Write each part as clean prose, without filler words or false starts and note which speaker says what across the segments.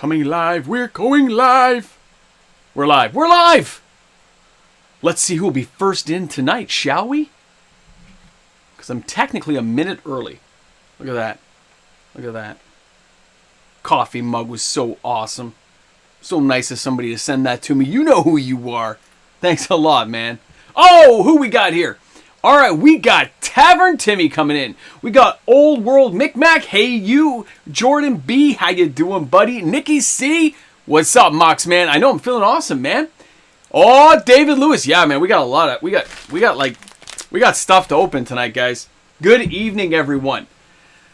Speaker 1: coming live. We're going live. We're live. We're live. Let's see who will be first in tonight, shall we? Because I'm technically a minute early. Look at that. Look at that. Coffee mug was so awesome. So nice of somebody to send that to me. You know who you are. Thanks a lot, man. Oh, who we got here? All right, we got Tavern Timmy coming in. We got Old World Micmac. Hey, you. Jordan B. How you doing, buddy? Nikki C. What's up, MoXMAN? I know I'm feeling awesome, man. Oh, David Lewis. Yeah, man, we got a lot of... We got stuff to open tonight, guys. Good evening, everyone.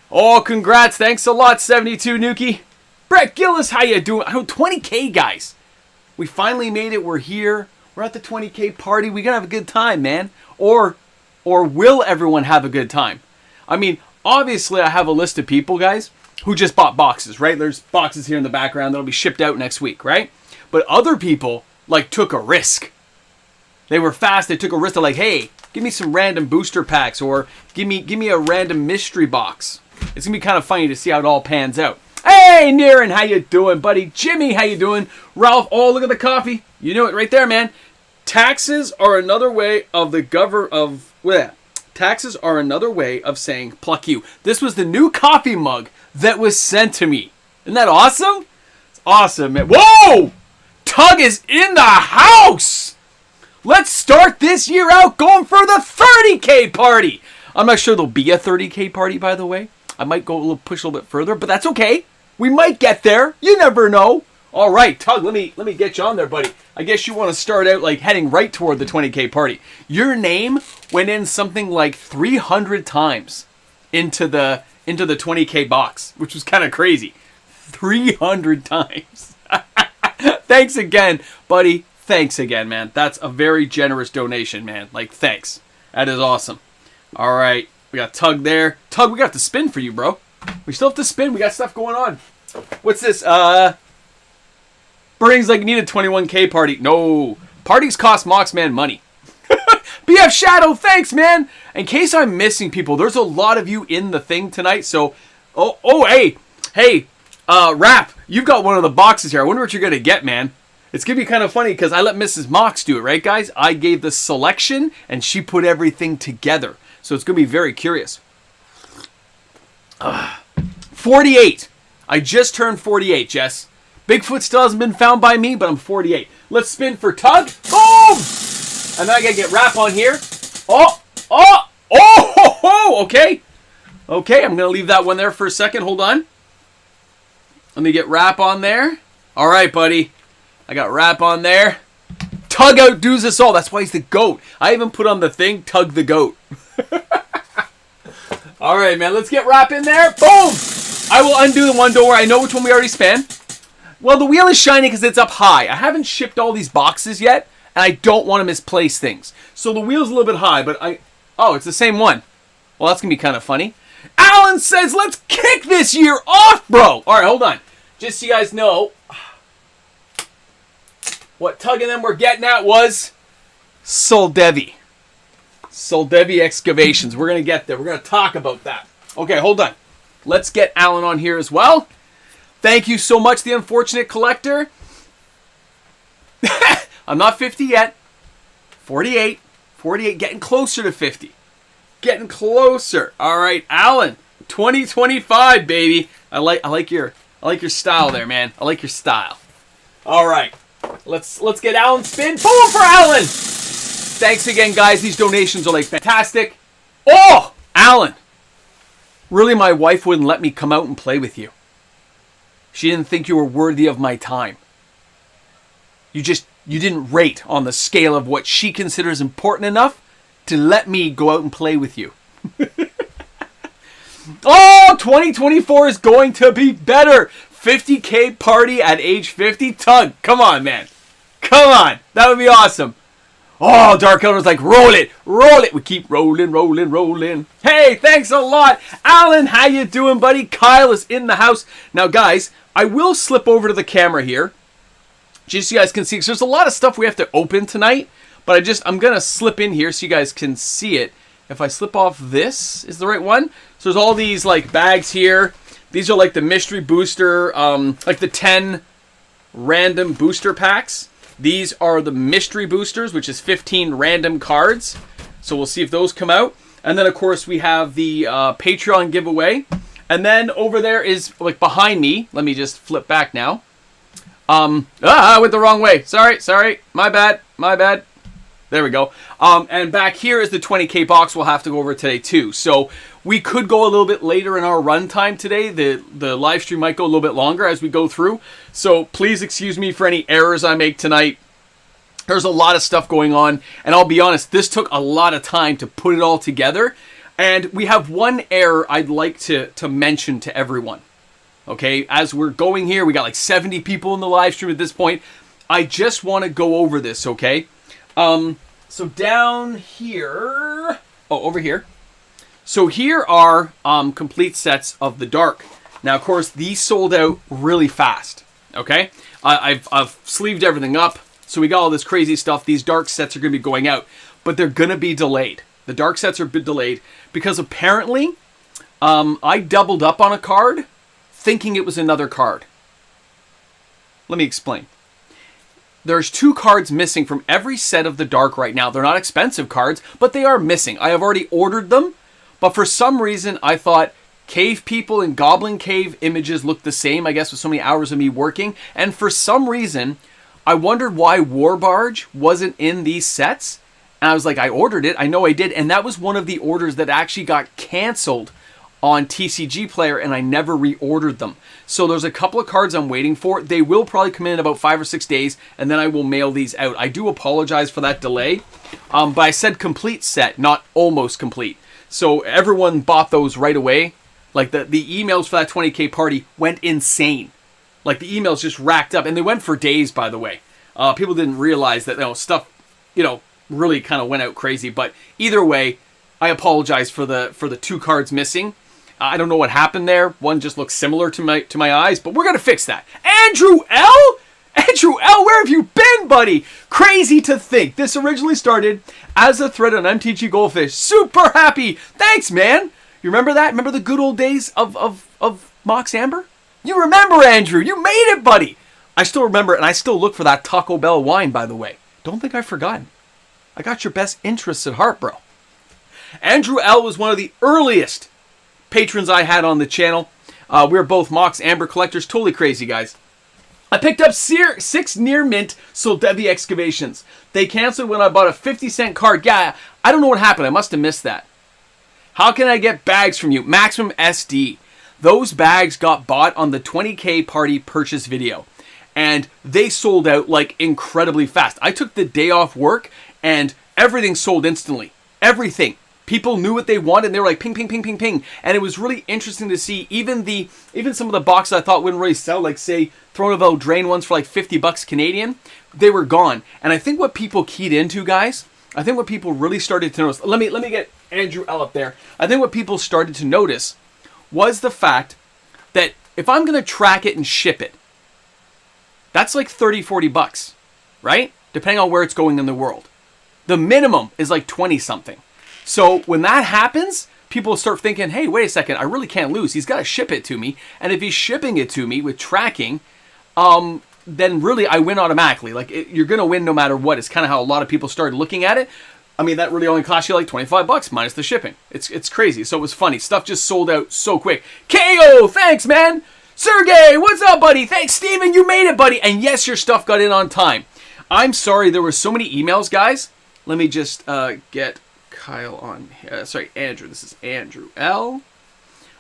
Speaker 1: Oh, congrats. Thanks a lot, 72 Nuki. Brett Gillis, how you doing? 20K, guys. We finally made it. We're here. We're at the 20K party. We're going to have a good time, man. Or will everyone have a good time? I mean, obviously, I have a list of people, guys, who just bought boxes, right? There's boxes here in the background that'll be shipped out next week, right? But other people, like, took a risk. They were fast. They took a risk. They're like, hey, give me some random booster packs or give me a random mystery box. It's going to be kind of funny to see how it all pans out. Hey, Niren, how you doing, buddy? Jimmy, how you doing? Ralph, oh, look at the coffee. You know it right there, man. Taxes are another way of taxes are another way of saying pluck you. This was the new coffee mug that was sent to me. Isn't that awesome? It's awesome, man. Whoa! Tug is in the house! Let's start this year out going for the 30K party. I'm not sure there'll be a 30K party, by the way. I might push a little bit further, but that's okay. We might get there. You never know. All right, Tug, let me get you on there, buddy. I guess you want to start out like heading right toward the 20K party. Your name went in something like 300 times into the 20K box, which was kind of crazy. 300 times. Thanks again, buddy. Thanks again, man. That's a very generous donation, man. Like, thanks. That is awesome. All right, we got Tug there. Tug, we got to spin for you, bro. We still have to spin. We got stuff going on. What's this? Burning's like, need a 21K party. No. Parties cost MoXMAN money. BF Shadow, thanks, man. In case I'm missing people, there's a lot of you in the thing tonight. So, hey, Rap, you've got one of the boxes here. I wonder what you're going to get, man. It's going to be kind of funny because I let Mrs. Mox do it, right, guys? I gave the selection, and she put everything together. So it's going to be very curious. 48. I just turned 48, Jess. Bigfoot still hasn't been found by me, but I'm 48. Let's spin for Tug. Boom! And then I got to get Rap on here. Okay. Okay, I'm going to leave that one there for a second. Hold on. Let me get Rap on there. All right, buddy. I got Rap on there. Tug outdoes us all. That's why he's the GOAT. I even put on the thing, Tug the GOAT. All right, man. Let's get Rap in there. Boom! I will undo the one. Don't worry. I know which one we already span. Well, the wheel is shiny because it's up high. I haven't shipped all these boxes yet, and I don't want to misplace things. So the wheel's a little bit high, but oh, it's the same one. Well, that's going to be kind of funny. Alan says, let's kick this year off, bro. All right, hold on. Just so you guys know, what Tug and them were getting at was Soldevi. Soldevi excavations. We're going to get there. We're going to talk about that. Okay, hold on. Let's get Alan on here as well. Thank you so much, The Unfortunate Collector. I'm not 50 yet. 48. 48, getting closer to 50. Getting closer. All right, Alan, 2025, baby. I like your style there, man. I like your style. All right. Let's get Alan spin. Boom for Alan. Thanks again, guys. These donations are like fantastic. Oh, Alan. Really, my wife wouldn't let me come out and play with you. She didn't think you were worthy of my time. You didn't rate on the scale of what she considers important enough to let me go out and play with you. Oh, 2024 is going to be better. 50K party at age 50. Tug, come on, man. Come on. That would be awesome. Oh, Dark Elder's like, roll it, roll it. We keep rolling, rolling, rolling. Hey, thanks a lot. Alan, how you doing, buddy? Kyle is in the house. Now, guys, I will slip over to the camera here, just so you guys can see, because there's a lot of stuff we have to open tonight, but I'm going to slip in here so you guys can see it. If I slip off this, is the right one? So there's all these, like, bags here. These are like the mystery booster, like the 10 random booster packs. These are the mystery boosters, which is 15 random cards. So we'll see if those come out. And then, of course, we have the Patron giveaway. And then over there is, like, behind me. Let me just flip back now. I went the wrong way. Sorry. My bad. There we go. And back here is the 20K box we'll have to go over today, too. So we could go a little bit later in our run time today. The live stream might go a little bit longer as we go through. So please excuse me for any errors I make tonight. There's a lot of stuff going on. And I'll be honest, this took a lot of time to put it all together. And we have one error I'd like to mention to everyone. Okay, as we're going here, we got like 70 people in the live stream at this point. I just want to go over this, okay? So down here, over here. So here are complete sets of the Dark. Now, of course, these sold out really fast, okay? I've sleeved everything up, so we got all this crazy stuff. These Dark sets are going to be going out, but they're going to be delayed. The Dark sets are delayed because apparently I doubled up on a card thinking it was another card. Let me explain. There's 2 cards missing from every set of the Dark right now. They're not expensive cards, but they are missing. I have already ordered them, but for some reason I thought Cave People and Goblin Cave images looked the same, I guess with so many hours of me working, and for some reason I wondered why War Barge wasn't in these sets, and I was like, I ordered it, I know I did, and that was one of the orders that actually got canceled on TCG Player, and I never reordered them. So there's a couple of cards I'm waiting for. They will probably come in about 5 or 6 days, and then I will mail these out. I do apologize for that delay, but I said complete set, not almost complete. So everyone bought those right away. Like the emails for that 20K party went insane. Like the emails just racked up, and they went for days, by the way. People didn't realize that stuff, really kind of went out crazy. But either way, I apologize for the 2 cards missing. I don't know what happened there. One just looks similar to my eyes, but we're going to fix that. Andrew L? Andrew L, where have you been, buddy? Crazy to think. This originally started as a thread on MTG Goldfish. Super happy. Thanks, man. You remember that? Remember the good old days of Mox Amber? You remember, Andrew. You made it, buddy. I still remember it, and I still look for that Taco Bell wine, by the way. Don't think I've forgotten. I got your best interests at heart, bro. Andrew L was one of the earliest patrons I had on the channel. We're both Mox Amber collectors. Totally crazy, guys. I picked up 6 near mint Soldevi excavations. They canceled when I bought a 50-cent card. Yeah, I don't know what happened. I must have missed that. How can I get bags from you? Maximum SD. Those bags got bought on the 20K party purchase video. And they sold out like incredibly fast. I took the day off work and everything sold instantly. Everything. People knew what they wanted, and they were like ping, ping, ping, ping, ping. And it was really interesting to see even some of the boxes I thought wouldn't really sell, like say Throne of Eldraine ones for like $50 Canadian, they were gone. And I think what people keyed into, guys, I think what people really started to notice, let me get Andrew L up there. I think what people started to notice was the fact that if I'm going to track it and ship it, that's like $30-$40, right? Depending on where it's going in the world. The minimum is like 20 something. So when that happens, people start thinking, hey, wait a second, I really can't lose. He's got to ship it to me. And if he's shipping it to me with tracking, then really I win automatically. Like you're going to win no matter what. It's kind of how a lot of people started looking at it. I mean, that really only cost you like $25 minus the shipping. It's crazy. So it was funny. Stuff just sold out so quick. KO, thanks, man. Sergey, what's up, buddy? Thanks, Steven. You made it, buddy. And yes, your stuff got in on time. I'm sorry there were so many emails, guys. Let me just get Kyle on, sorry, Andrew. This is Andrew L.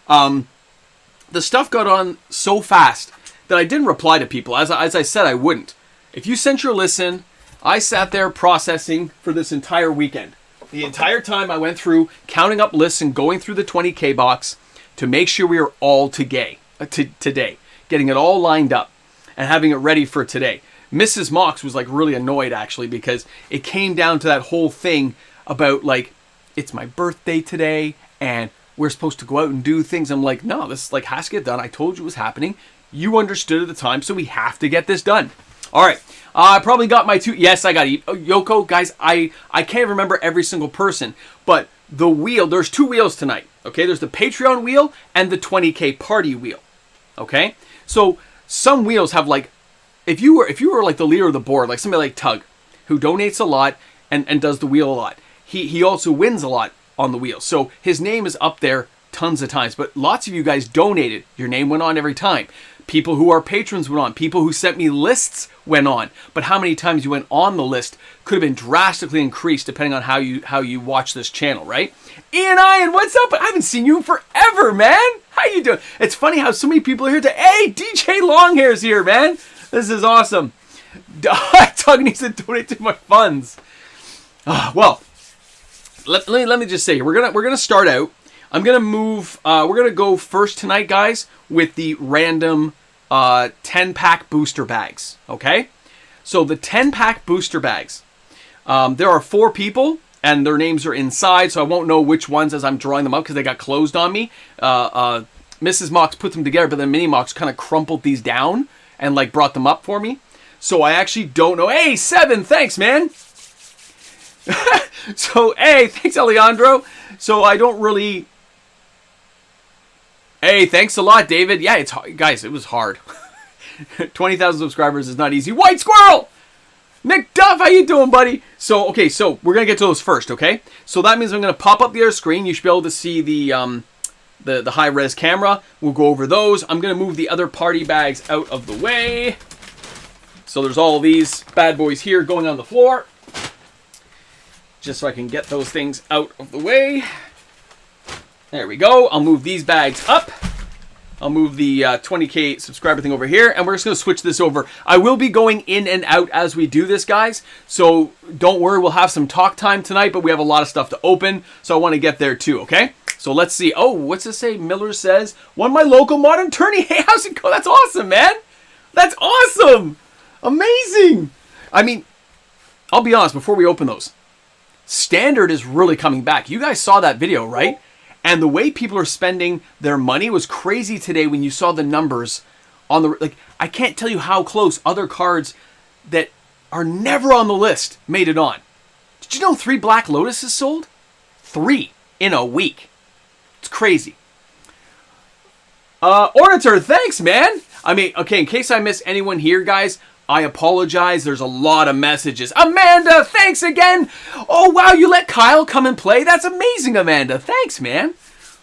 Speaker 1: The stuff got on so fast that I didn't reply to people. As I said, I wouldn't. If you sent your listen, I sat there processing for this entire weekend. The entire time I went through counting up lists and going through the 20K box to make sure we were all today, getting it all lined up and having it ready for today. Mrs. Mox was like really annoyed actually because it came down to that whole thing about like, it's my birthday today and we're supposed to go out and do things. I'm like, no, this like has to get done. I told you it was happening. You understood at the time, so we have to get this done. All right. I probably got my 2. Yes, I got Yoko. Guys, I can't remember every single person, but the wheel, there's 2 wheels tonight. Okay, there's the Patreon wheel and the 20K party wheel. Okay, so some wheels have like, if you were like the leader of the board, like somebody like Tug, who donates a lot and does the wheel a lot. He also wins a lot on the wheel. So his name is up there tons of times. But lots of you guys donated. Your name went on every time. People who are patrons went on. People who sent me lists went on. But how many times you went on the list could have been drastically increased depending on how you watch this channel, right? Ian, what's up? I haven't seen you in forever, man. How you doing? It's funny how so many people are here to... Hey, DJ Longhair's here, man. This is awesome. Tug needs to donate to my funds. Well, let me just say, we're gonna start out. I'm gonna move. We're gonna go first tonight, guys, with the random 10-pack booster bags. Okay, so the 10-pack booster bags. There are 4 people, and their names are inside, so I won't know which ones as I'm drawing them up because they got closed on me. Mrs. Mox put them together, but then Mini Mox kind of crumpled these down and like brought them up for me. So I actually don't know. Hey, 7, thanks, man. So, hey, thanks, Alejandro. So I don't really... Hey, thanks a lot, David. Yeah, it's hard. Guys, it was hard. 20,000 subscribers is not easy. White Squirrel! Nick Duff, how you doing, buddy? So, okay, so we're going to get to those first, okay? So that means I'm going to pop up the other screen. You should be able to see the high-res camera. We'll go over those. I'm going to move the other party bags out of the way. So there's all these bad boys here going on the floor. Just so I can get those things out of the way. There we go. I'll move these bags up. I'll move the 20K subscriber thing over here. And we're just going to switch this over. I will be going in and out as we do this, guys. So don't worry. We'll have some talk time tonight. But we have a lot of stuff to open. So I want to get there too, okay? So let's see. Oh, what's this say? Miller says, won my local modern tourney. Hey, how's it go? That's awesome, man. That's awesome. Amazing. I mean, I'll be honest before we open those. Standard is really coming back. You guys saw that video, right? And the way people are spending their money was crazy today when you saw the numbers on the... Like, I can't tell you how close other cards that are never on the list made it on. Did you know 3 Black Lotuses sold? 3 in a week. It's crazy. Orator, thanks, man. I mean, okay, in case I miss anyone here, guys... I apologize. There's a lot of messages. Amanda, thanks again. Oh, wow, you let Kyle come and play? That's amazing, Amanda. Thanks, man.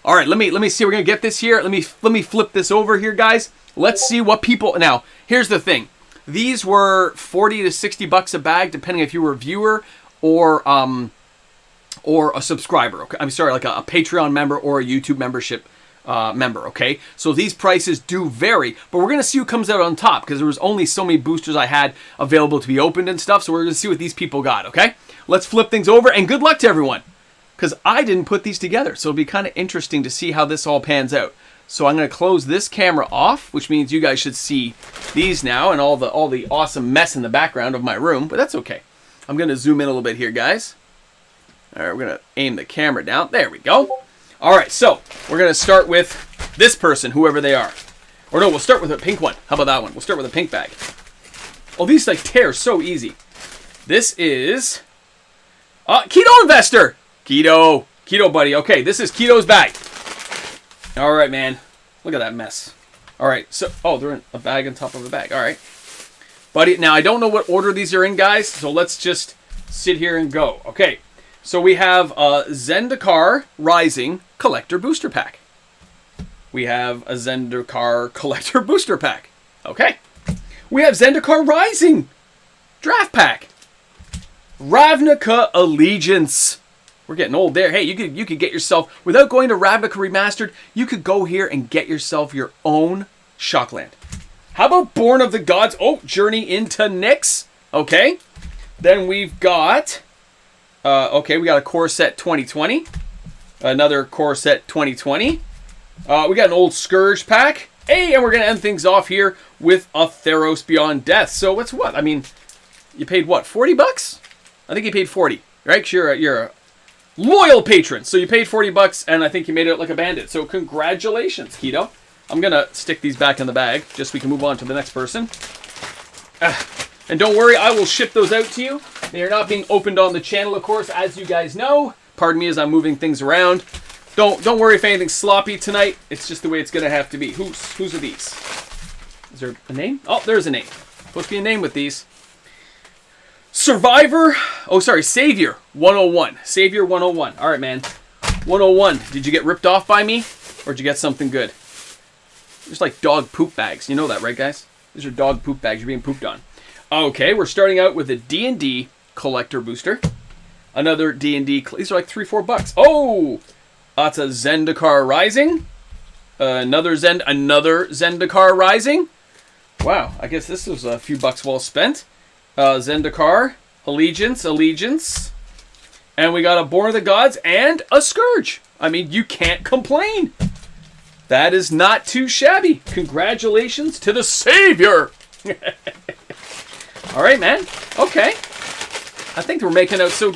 Speaker 1: All right, let me see. We're going to get this here. Let me flip this over here, guys. Let's see what people... Now, here's the thing. These were 40 to 60 bucks a bag, depending if you were a viewer or a subscriber. Okay? I'm sorry, like a Patreon member or a YouTube membership member, okay? So these prices do vary, but we're going to see who comes out on top because there was only so many boosters I had available to be opened and stuff, so we're going to see what these people got, okay? Let's flip things over, and good luck to everyone because I didn't put these together, so it'll be kind of interesting to see how this all pans out. So I'm going to close this camera off, which means you guys should see these now and all the awesome mess in the background of my room, but that's okay. I'm going to zoom in a little bit here, guys. All right, we're going to aim the camera down. There we go. All right, so we're going to start with this person, whoever they are. Or no, we'll start with a pink one. How about that one? We'll start with a pink bag. Oh, these like tear so easy. This is Keto Investor. Keto, buddy. Okay, this is Keto's bag. All right, man. Look at that mess. All right, so, oh, they're in a bag on top of a bag. All right. Buddy, now I don't know what order these are in, guys, so let's just sit here and go. Okay. So we have Zendikar Rising Collector Booster Pack. We have a Zendikar Collector Booster Pack. Okay. We have Zendikar Rising Draft Pack. Ravnica Allegiance. We're getting old there. Hey, you could get yourself, without going to Ravnica Remastered, you could go here and get yourself your own Shockland. How about Born of the Gods? Oh, Journey into Nyx. Okay. Then we've got... okay, we got a Core Set 2020. Another Core Set 2020. We got an old Scourge pack. Hey, and we're going to end things off here with a Theros Beyond Death. So what's what? I mean, you paid what, 40 bucks? I think you paid 40, right? 'Cause you're a loyal patron. So you paid 40 bucks, and I think you made it like a bandit. So congratulations, Keto. I'm going to stick these back in the bag just so we can move on to the next person. And don't worry, I will ship those out to you. They are not being opened on the channel, of course, as you guys know. Pardon me as I'm moving things around. Don't worry if anything's sloppy tonight. It's just the way it's gonna have to be. Whose are these? Is there a name? Oh, there's a name. Supposed to be a name with these. Survivor. Oh, sorry, Savior 101. Savior 101. All right, man. 101. Did you get ripped off by me, or did you get something good? Just like dog poop bags. You know that, right, guys? These are dog poop bags. You're being pooped on. Okay, we're starting out with a D&D collector booster. Another D&D. These are like $3-4. Oh, that's a Zendikar Rising. Another Zendikar Rising. Wow, I guess this was a few bucks well spent. Zendikar, Allegiance. And we got a Born of the Gods and a Scourge. I mean, you can't complain. That is not too shabby. Congratulations to the Savior. All right, man. Okay. I think we're making out so...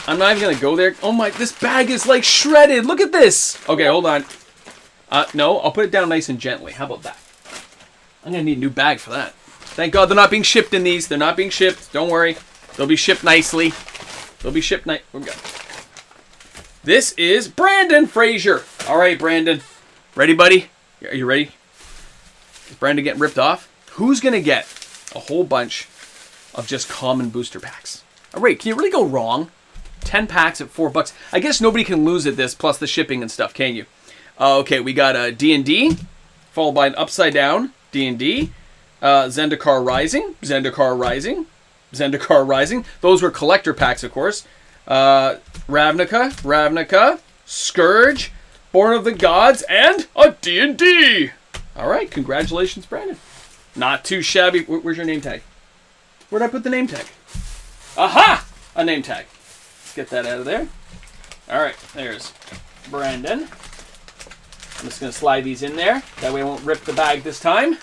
Speaker 1: I'm not even going to go there. Oh my, this bag is like shredded. Look at this. Okay, hold on. No, I'll put it down nice and gently. How about that? I'm going to need a new bag for that. Thank God they're not being shipped in these. They're not being shipped. Don't worry. They'll be shipped nicely. They'll be shipped nice. We're good. This is Brandon Frazier. All right, Brandon. Ready, buddy? Are you ready? Is Brandon getting ripped off? Who's going to get a whole bunch of just common booster packs? All right, can you really go wrong? 10 packs at $4. I guess nobody can lose at this, plus the shipping and stuff, can you? Okay, we got a D&D, followed by an Upside Down D&D, Zendikar Rising. Those were collector packs, of course. Ravnica, Scourge, Born of the Gods, and a D&D. All right, congratulations, Brandon. Not too shabby. Where's your name tag? Where'd I put the name tag? Aha! A name tag. Let's get that out of there. All right, there's Brandon. I'm just going to slide these in there. That way I won't rip the bag this time.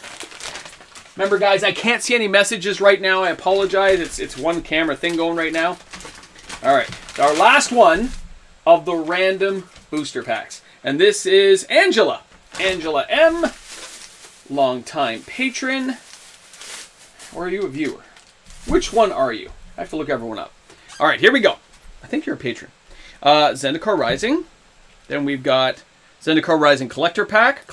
Speaker 1: Remember, guys, I can't see any messages right now. I apologize. It's one camera thing going right now. All right, our last one of the random booster packs. And this is Angela. Angela M. Longtime patron. Or are you a viewer? Which one are you? I have to look everyone up. All right, here we go. I think you're a patron. Zendikar Rising. Then we've got Zendikar Rising Collector Pack.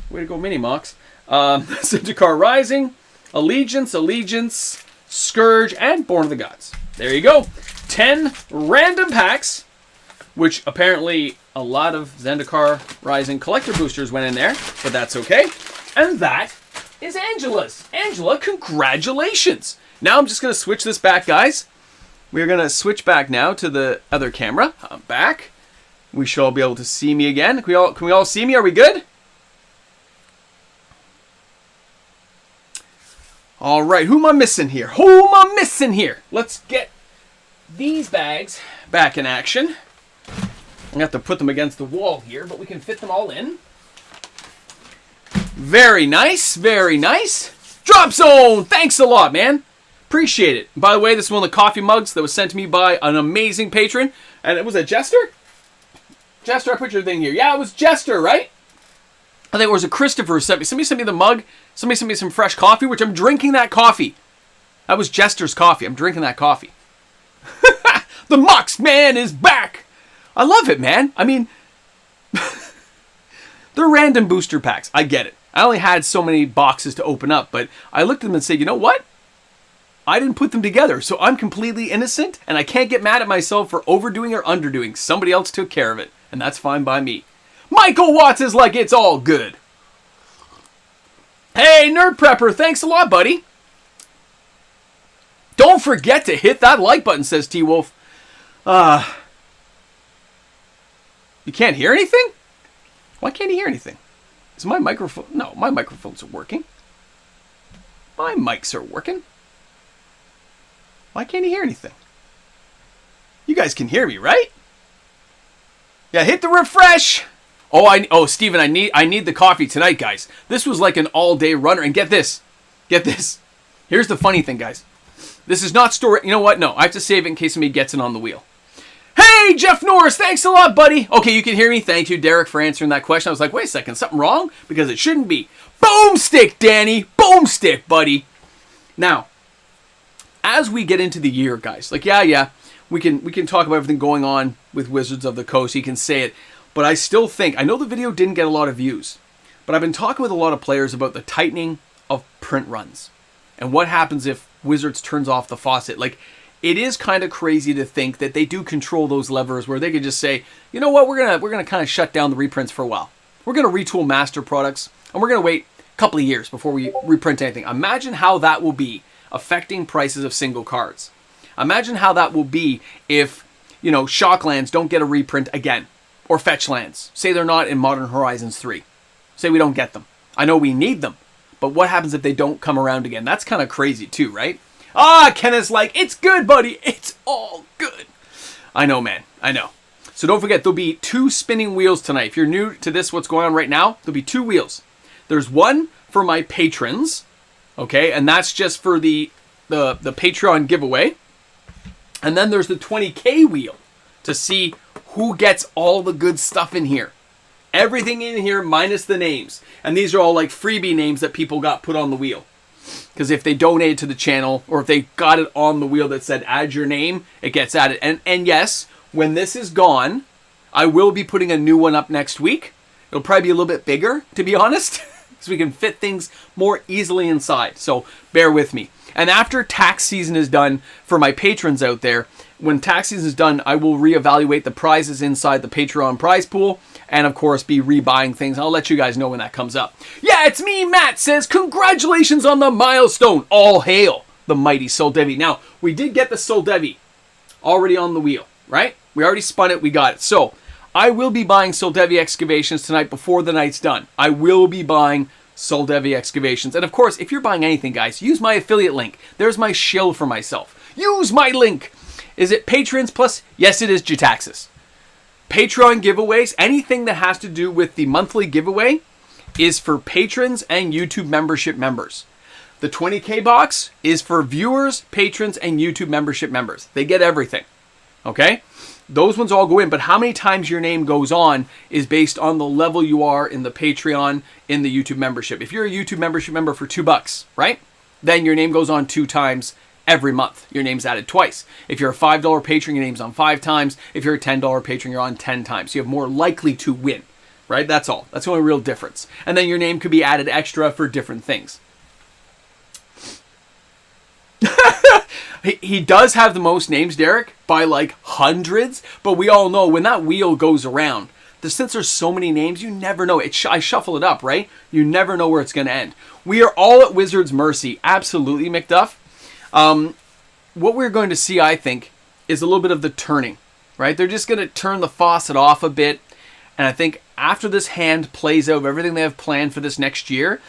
Speaker 1: Way to go, Mini-Mox. Zendikar Rising, Allegiance, Scourge, and Born of the Gods. There you go. 10 random packs, which apparently a lot of Zendikar Rising collector boosters went in there, but that's okay. And that is Angela's. Angela, congratulations. Now I'm just going to switch this back, guys. We're going to switch back now to the other camera. I'm back. We should all be able to see me again. Can we all see me? Are we good? All right, who am I missing here? Let's get these bags back in action. I'm going to have to put them against the wall here, but we can fit them all in. Very nice, very nice. Drop Zone, thanks a lot, man. Appreciate it. By the way, this is one of the coffee mugs that was sent to me by an amazing patron. And it was a Jester? Jester, I put your thing here. Yeah, it was Jester, right? I think it was a Christopher who sent me. Somebody sent me the mug. Somebody sent me some fresh coffee, which I'm drinking that coffee. That was Jester's coffee. I'm drinking that coffee. The MOXMAN is back. I love it, man. I mean, they're random booster packs. I get it. I only had so many boxes to open up, but I looked at them and said, you know what? I didn't put them together, so I'm completely innocent, and I can't get mad at myself for overdoing or underdoing. Somebody else took care of it, and that's fine by me. Michael Watts is like, it's all good. Hey, Nerd Prepper, thanks a lot, buddy. Don't forget to hit that like button, says T-Wolf. You can't hear anything? Why can't you hear anything? Is my microphone... No, my microphones are working. My mics are working. Why can't you hear anything? You guys can hear me, right? Yeah, hit the refresh. Oh, Steven, I need the coffee tonight, guys. This was like an all-day runner. And get this. Here's the funny thing, guys. This is not story... You know what? No, I have to save it in case somebody gets it on the wheel. Hey, Jeff Norris, thanks a lot, buddy. Okay, you can hear me. Thank you, Derek, for answering that question. I was like, wait a second, something wrong? Because it shouldn't be. Boomstick, Danny. Boomstick, buddy. Now, as we get into the year, guys, like, yeah, we can talk about everything going on with Wizards of the Coast. He can say it. But I still think, I know the video didn't get a lot of views, but I've been talking with a lot of players about the tightening of print runs and what happens if Wizards turns off the faucet. Like, it is kind of crazy to think that they do control those levers where they could just say, you know what, we're gonna kind of shut down the reprints for a while. We're gonna retool master products and we're gonna wait a couple of years before we reprint anything. Imagine how that will be affecting prices of single cards. Imagine how that will be if, you know, Shocklands don't get a reprint again, or Fetch Lands. Say they're not in Modern Horizons 3. Say we don't get them. I know we need them, but what happens if they don't come around again? That's kind of crazy too, right? Kenneth's like, it's good, buddy. It's all good. I know, man. I know. So don't forget, there'll be 2 spinning wheels tonight. If you're new to this, what's going on right now, there'll be 2 wheels. There's one for my patrons, okay, and that's just for the Patreon giveaway. And then there's the 20K wheel to see who gets all the good stuff in here. Everything in here minus the names. And these are all like freebie names that people got put on the wheel. Because if they donated to the channel, or if they got it on the wheel that said add your name, it gets added. And yes, when this is gone, I will be putting a new one up next week. It'll probably be a little bit bigger, to be honest, so we can fit things more easily inside. So bear with me. And after tax season is done, for my patrons out there, when tax season is done, I will reevaluate the prizes inside the Patreon prize pool, and of course be rebuying things. I'll let you guys know when that comes up. Yeah, it's me, Matt says, congratulations on the milestone. All hail the mighty Soldevi. Now, we did get the Soldevi already on the wheel, right? We already spun it, we got it. So, I will be buying Soldevi Excavations tonight before the night's done. I will be buying Soldevi Excavations. And of course, if you're buying anything, guys, use my affiliate link. There's my shill for myself. Use my link. Is it patrons plus? Yes, it is Jataxis. Patreon giveaways, anything that has to do with the monthly giveaway is for patrons and YouTube membership members. The 20K box is for viewers, patrons, and YouTube membership members. They get everything. Okay? Those ones all go in, but how many times your name goes on is based on the level you are in the Patreon, in the YouTube membership. If you're a YouTube membership member for $2, right? Then your name goes on 2 times every month. Your name's added twice. If you're a $5 patron, your name's on 5 times. If you're a $10 patron, you're on 10 times. So you have more likely to win, right? That's all. That's the only real difference. And then your name could be added extra for different things. He does have the most names, Derek, by like hundreds, but we all know when that wheel goes around, since there's so many names, you never know. I shuffle it up, right? You never know where it's going to end. We are all at Wizards' mercy. Absolutely, McDuff. What we're going to see, I think, is a little bit of the turning, right? They're just going to turn the faucet off a bit, and I think after this hand plays out of everything they have planned for this next year,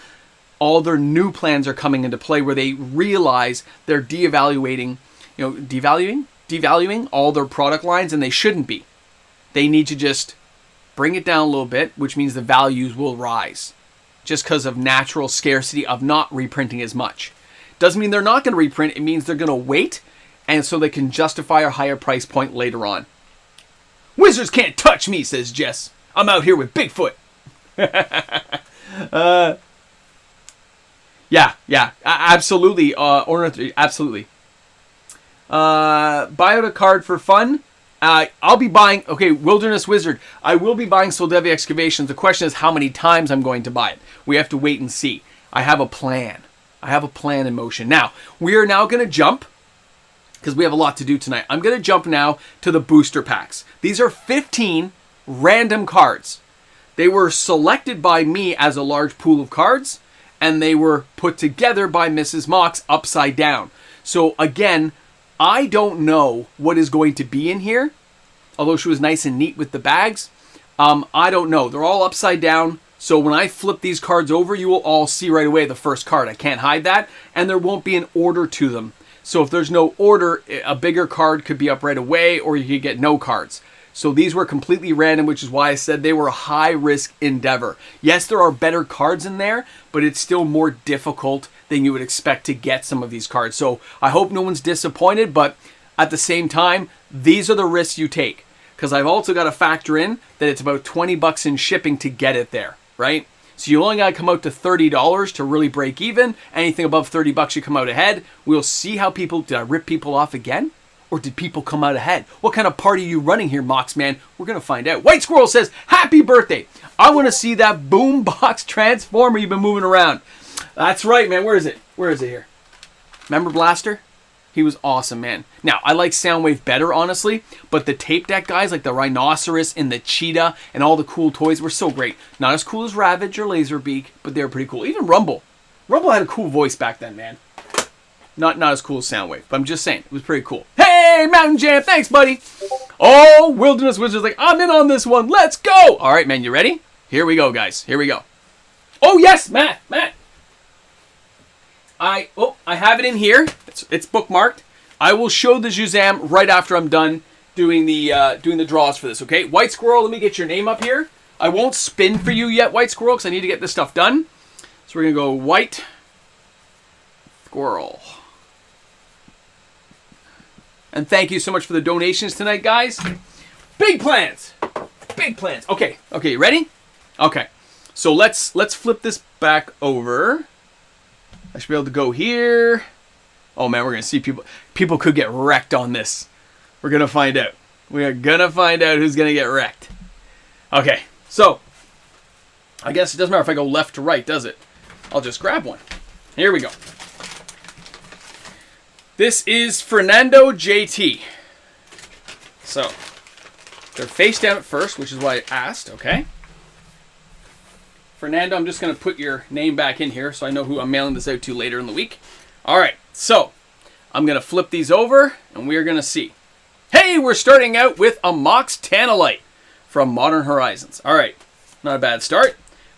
Speaker 1: all their new plans are coming into play where they realize they're devaluing all their product lines, and they shouldn't be. They need to just bring it down a little bit, which means the values will rise just because of natural scarcity of not reprinting as much. Doesn't mean they're not going to reprint. It means they're going to wait, and so they can justify a higher price point later on. Wizards can't touch me, says Jess. I'm out here with Bigfoot. Yeah, absolutely. Absolutely. Buy out a card for fun. I'll be buying, okay, Wilderness Wizard. I will be buying Soldevi Excavations. The question is how many times I'm going to buy it. We have to wait and see. I have a plan. I have a plan in motion. Now, we are now going to jump, because we have a lot to do tonight. I'm going to jump now to the booster packs. These are 15 random cards. They were selected by me as a large pool of cards, and they were put together by Mrs. Mox upside down. So again, I don't know what is going to be in here, although she was nice and neat with the bags. I don't know. They're all upside down. So when I flip these cards over, you will all see right away the first card. I can't hide that. And there won't be an order to them. So if there's no order, a bigger card could be up right away, or you could get no cards. So these were completely random, which is why I said they were a high-risk endeavor. Yes, there are better cards in there, but it's still more difficult than you would expect to get some of these cards. So I hope no one's disappointed, but at the same time, these are the risks you take. Because I've also got to factor in that it's about $20 in shipping to get it there, right? So you only got to come out to $30 to really break even. Anything above $30, you come out ahead. We'll see how people... Did I rip people off again? Or did people come out ahead? What kind of party are you running here, Moxman? We're going to find out. White Squirrel says, happy birthday. I want to see that boombox transformer you've been moving around. That's right, man. Where is it? Where is it here? Remember Blaster? He was awesome, man. Now, I like Soundwave better, honestly, but the tape deck guys, like the Rhinoceros and the Cheetah and all the cool toys were so great. Not as cool as Ravage or Laserbeak, but they were pretty cool. Even Rumble. Rumble had a cool voice back then, man. Not as cool as Soundwave, but I'm just saying, it was pretty cool. Hey, Mountain Jam, thanks, buddy. Oh, Wilderness Wizard's like, I'm in on this one. Let's go. All right, man, you ready? Here we go, guys. Here we go. Oh, yes, Matt. I have it in here. It's bookmarked. I will show the Shazam right after I'm done doing the draws for this, okay? White Squirrel, let me get your name up here. I won't spin for you yet, White Squirrel, because I need to get this stuff done. So we're going to go White Squirrel. And thank you so much for the donations tonight, guys. Big plans. Big plans. Okay, you ready? Okay. So let's flip this back over. I should be able to go here. Oh man, we're going to see people. People could get wrecked on this. We're going to find out. We are going to find out who's going to get wrecked. Okay, so I guess it doesn't matter if I go left to right, does it? I'll just grab one. Here we go. This is Fernando JT. So, they're face down at first, which is why I asked, okay? Fernando, I'm just going to put your name back in here so I know who I'm mailing this out to later in the week. All right, so I'm going to flip these over, and we are going to see. Hey, we're starting out with a Mox Tanalite from Modern Horizons. All right, not a bad start.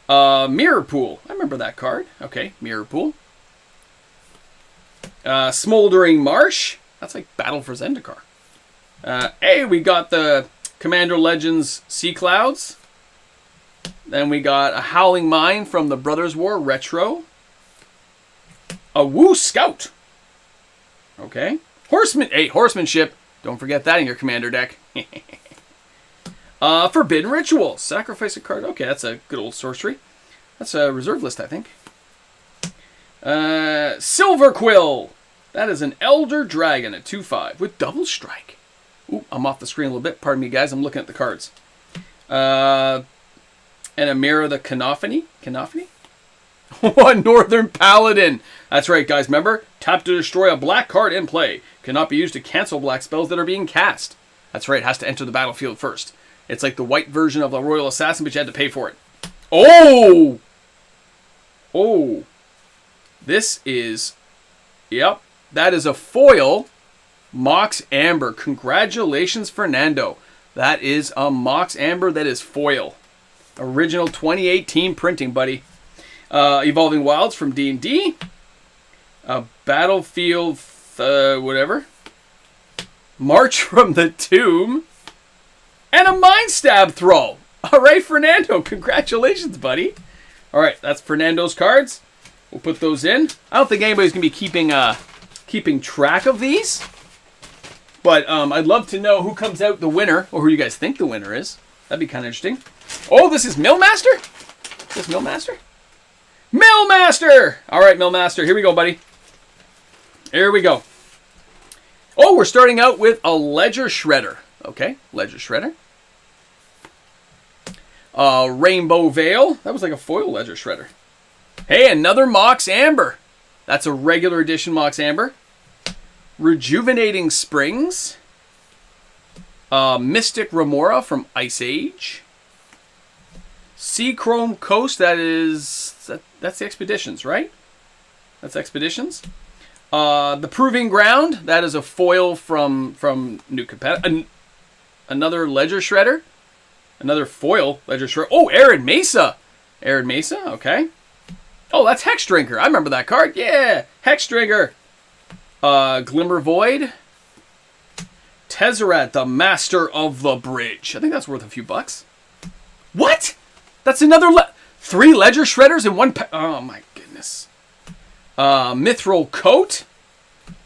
Speaker 1: Mirror Pool. I remember that card. Okay, Mirror Pool. Smoldering Marsh. That's like Battle for Zendikar. Hey, we got the Commander Legends Sea Clouds. Then we got a Howling Mine from the Brothers War Retro. A Woo Scout. Okay. Horsemanship. Don't forget that in your Commander deck. Forbidden Ritual. Sacrifice a card. Okay, that's a good old sorcery. That's a reserve list, I think. Silver Quill. That is an Elder Dragon at 2/5 with Double Strike. Ooh, I'm off the screen a little bit. Pardon me, guys. I'm looking at the cards. And a Mirror of the Canophany. Northern Paladin. That's right, guys. Remember? Tap to destroy a black card in play. Cannot be used to cancel black spells that are being cast. That's right. It has to enter the battlefield first. It's like the white version of the Royal Assassin, but you had to pay for it. Oh! This is... Yep. That is a foil Mox Amber. Congratulations, Fernando. That is a Mox Amber that is foil. Original 2018 printing, buddy. Evolving Wilds from D&D. Battlefield... whatever. March from the Tomb. And a Mind Stab Throw. All right, Fernando. Congratulations, buddy. All right, that's Fernando's cards. We'll put those in. I don't think anybody's going to be keeping track of these. But I'd love to know who comes out the winner, or who you guys think the winner is. That'd be kind of interesting. Oh, this is Millmaster? Is this Millmaster? Millmaster! All right, Millmaster. Here we go, buddy. Here we go. Oh, we're starting out with a Ledger Shredder. Okay, Ledger Shredder. Rainbow Veil. That was like a foil Ledger Shredder. Hey, another Mox Amber. That's a regular edition Mox Amber. Rejuvenating Springs. Mystic Remora from Ice Age. Sea Chrome Coast. That's the Expeditions, right? That's Expeditions. The Proving Ground. That is a foil from New Competitor. Another Ledger Shredder. Another foil Ledger Shredder. Oh, Arid Mesa. Arid Mesa, okay. Oh, that's Hex Drinker. I remember that card. Yeah, Hex Drinker. Glimmer Void. Tezzeret, the Master of the Bridge. I think that's worth a few bucks. What? That's another 3 Ledger Shredders in one oh my goodness. Mithril Coat.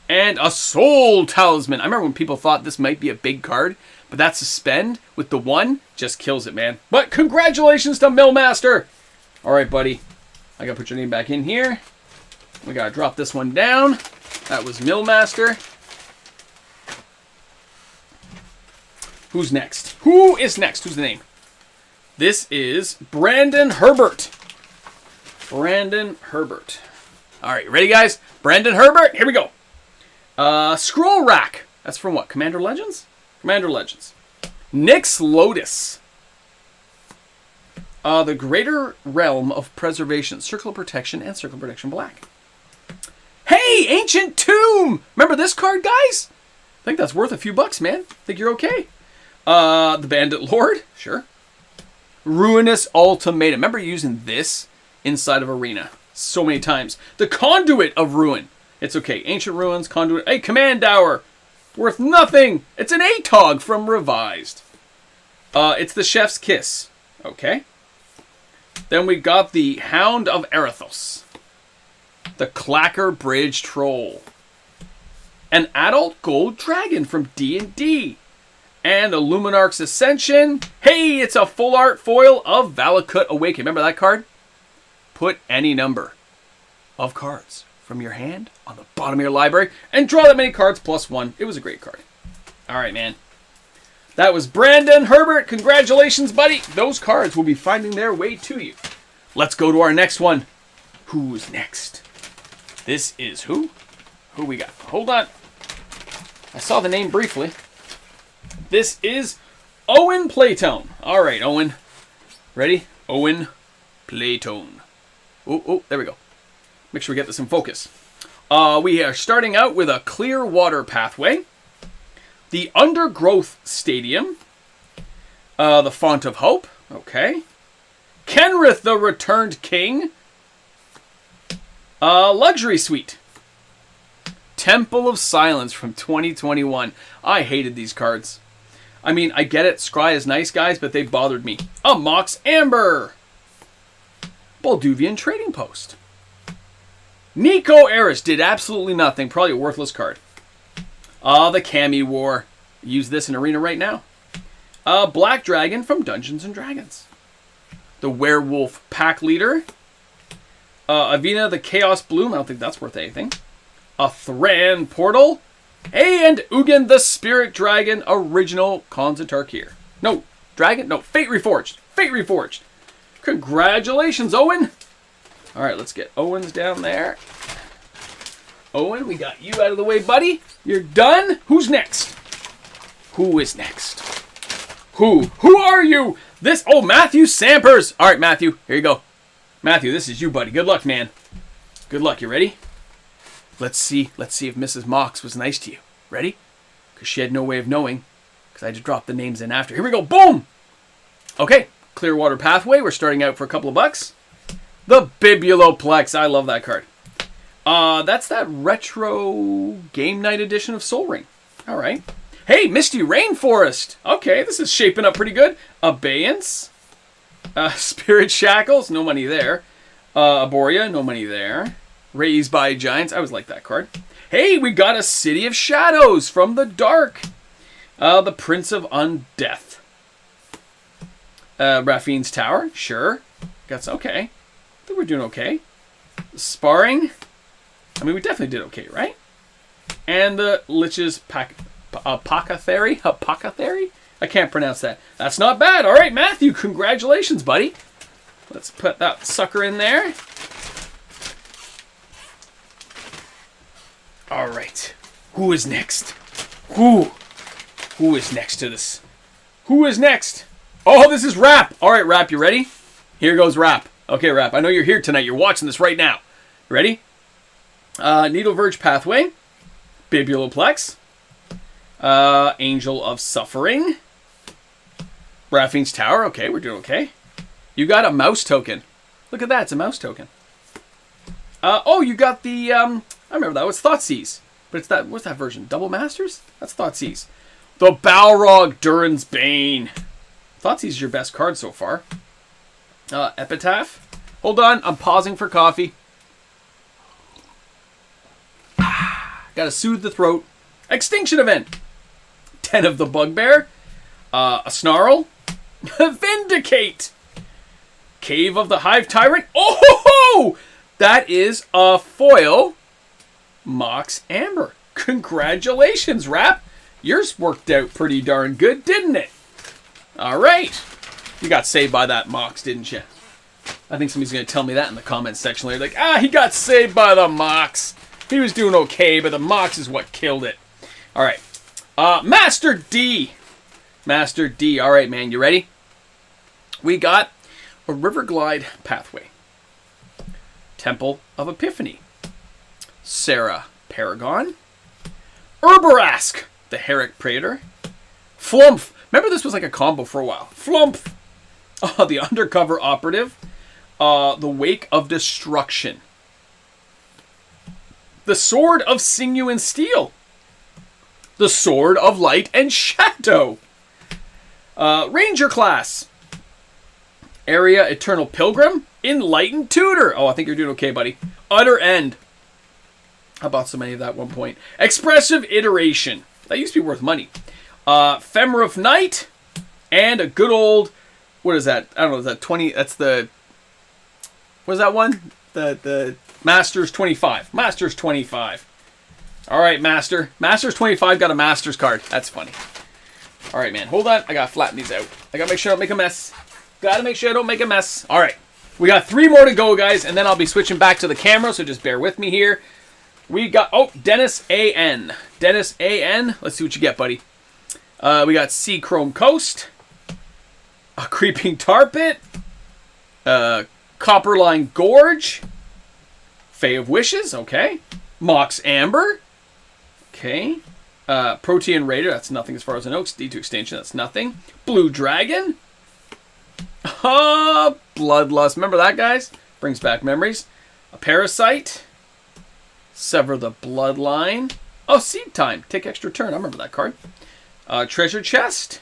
Speaker 1: And a Soul Talisman. I remember when people thought this might be a big card, but that Suspend with the 1 just kills it, man. But congratulations to Millmaster. All right, buddy. I gotta put your name back in here. We gotta drop this one down. That was Millmaster. Who's next? Who is next? Who's the name? This is Brandon Herbert. Brandon Herbert. All right, ready, guys? Brandon Herbert. Here we go. Scroll Rack. That's from what? Commander Legends? Commander Legends. Nyx Lotus. The Greater Realm of Preservation. Circle of Protection and Circle of Protection Black. Hey, Ancient Tomb! Remember this card, guys? I think that's worth a few bucks, man. I think you're okay. The Bandit Lord. Sure. Ruinous Ultimatum. Remember using this inside of Arena so many times. The Conduit of Ruin. It's okay. Ancient Ruins, Conduit. Hey, Command Hour. Worth nothing. It's an ATOG from Revised. It's the Chef's Kiss. Okay. Then we got the Hound of Erathos. The Clacker Bridge Troll. An Adult Gold Dragon from D&D. And a Luminarch's Ascension. Hey, it's a full art foil of Valakut Awaken. Remember that card? Put any number of cards from your hand on the bottom of your library and draw that many cards plus one. It was a great card. All right, man. That was Brandon Herbert. Congratulations, buddy. Those cards will be finding their way to you. Let's go to our next one. Who's next? This is who? Who we got? Hold on. I saw the name briefly. This is Owen Playtone. All right, Owen. Ready? Owen Playtone. Oh, there we go. Make sure we get this in focus. We are starting out with a Clear Water Pathway. The Undergrowth Stadium. The Font of Hope. Okay. Kenrith the Returned King. Luxury Suite. Temple of Silence from 2021. I hated these cards. I mean, I get it. Scry is nice, guys, but they bothered me. A Mox Amber. Balduvian Trading Post. Nico Eris did absolutely nothing. Probably a worthless card. The Kami War. Use this in Arena right now. Black Dragon from Dungeons & Dragons. The Werewolf Pack Leader. Avina the Chaos Bloom. I don't think that's worth anything. A Thran Portal. Hey, and Ugin the Spirit Dragon Original Khans of Tarkir. No, Dragon? No, Fate Reforged. Fate Reforged. Congratulations, Owen. All right, let's get Owens down there. Owen, we got you out of the way, buddy. You're done. Who's next? Who is next? Who? Who are you? This, oh, Matthew Sampers. All right, Matthew, here you go. Matthew, this is you, buddy. Good luck, man. Good luck. You ready? Let's see if Mrs. Mox was nice to you. Ready? Because she had no way of knowing. Because I just dropped the names in after. Here we go. Boom! Okay. Clearwater Pathway. We're starting out for a couple of bucks. The Bibuloplex. I love that card. That's that retro game night edition of Sol Ring. All right. Hey, Misty Rainforest. Okay, this is shaping up pretty good. Abeyance. Spirit Shackles. No money there. Aboria. No money there. Raised by Giants. I always like that card. Hey, we got a City of Shadows from the Dark. The Prince of Undeath. Raffine's Tower. Sure. Got some. Okay. I think we're doing okay. Sparring. I mean, we definitely did okay, right? And the Lich's Apothecary. Apothecary? I can't pronounce that. That's not bad. All right, Matthew. Congratulations, buddy. Let's put that sucker in there. All right. Who is next? Who is next to this? Who is next? Oh, this is Rap. All right, Rap, you ready? Here goes Rap. Okay, Rap, I know you're here tonight. You're watching this right now. Ready? Needle Verge Pathway. Bibuloplex. Angel of Suffering. Raffine's Tower. Okay, we're doing okay. You got a mouse token. Look at that. It's a mouse token. Oh, you got the... I remember that was Thoughtseize. But it's that, what's that version? Double Masters? That's Thoughtseize. The Balrog Durin's Bane. Thoughtseize is your best card so far. Epitaph. Hold on, I'm pausing for coffee. Gotta soothe the throat. Extinction Event. 10 of the Bugbear. A Snarl. Vindicate. Cave of the Hive Tyrant. Oh ho ho! That is a foil Mox Amber. Congratulations, Rap. Yours worked out pretty darn good, didn't it? All right. You got saved by that Mox, didn't you? I think somebody's going to tell me that in the comments section later. Like, he got saved by the Mox. He was doing okay, but the Mox is what killed it. All right. Master D. Master D. All right, man. You ready? We got a Riverglide Pathway. Temple of Epiphany. Sarah Paragon. Urbarask, the Herrick Praetor. Flumph. Remember this was like a combo for a while. Flumph. The Undercover Operative. The Wake of Destruction. The Sword of Sinew and Steel. The Sword of Light and Shadow. Ranger Class. Area Eternal Pilgrim. Enlightened Tutor. Oh, I think you're doing okay, buddy. Utter End. I bought so many of that at one point. Expressive Iteration. That used to be worth money. Femmer of Night. And a good old... What is that? I don't know. Is that 20? That's the... What is that one? The Masters 25. Masters 25. All right, Master. Masters 25 got a Masters card. That's funny. All right, man. Hold on. I got to flatten these out. I got to make sure I don't make a mess. Got to make sure I don't make a mess. All right. We got 3 more to go, guys, and then I'll be switching back to the camera, so just bear with me here. We got... Oh, Dennis A.N. Dennis A.N. Let's see what you get, buddy. We got Sea Chrome Coast. A Creeping Tar Pit. Copperline Gorge. Fae of Wishes. Okay. Mox Amber. Okay. Protean Raider. That's nothing as far as I know. D2 Extinction. That's nothing. Blue Dragon. Bloodlust. Remember that, guys? Brings back memories. A Parasite. Sever the Bloodline. Oh, Seed Time. Take extra turn. I remember that card. Treasure Chest.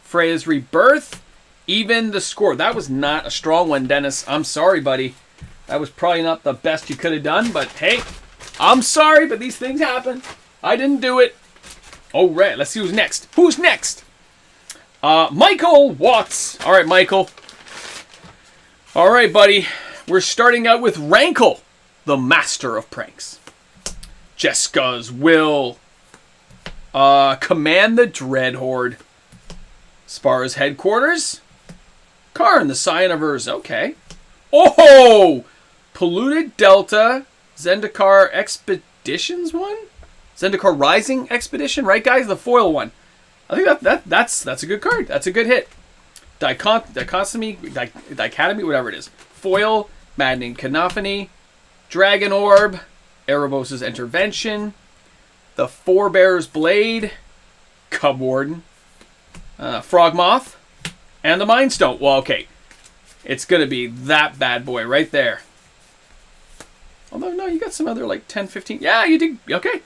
Speaker 1: Freya's Rebirth. Even the Score. That was not a strong one, Dennis. I'm sorry, buddy. That was probably not the best you could have done, but hey, I'm sorry, but these things happen. I didn't do it. All right, let's see who's next. Who's next? Michael Watts. All right, Michael. All right, buddy. We're starting out with Rankle, the Master of Pranks. Jeska's Will. Command the Dread Horde. Spar's Headquarters. Karn, the Scion of Urs. Okay. Oh! Polluted Delta. Zendikar Expeditions one? Zendikar Rising Expedition, right, guys? The foil one. I think that's a good card. That's a good hit. Dichotomy, whatever it is. Foil, Maddening Cacophony, Dragon Orb, Erebos' Intervention, the Forebear's Blade, Cub Warden, Frogmoth, and the Mind Stone. Well, okay. It's going to be that bad boy right there. Although, no, you got some other like 10, 15. Yeah, you did. Okay.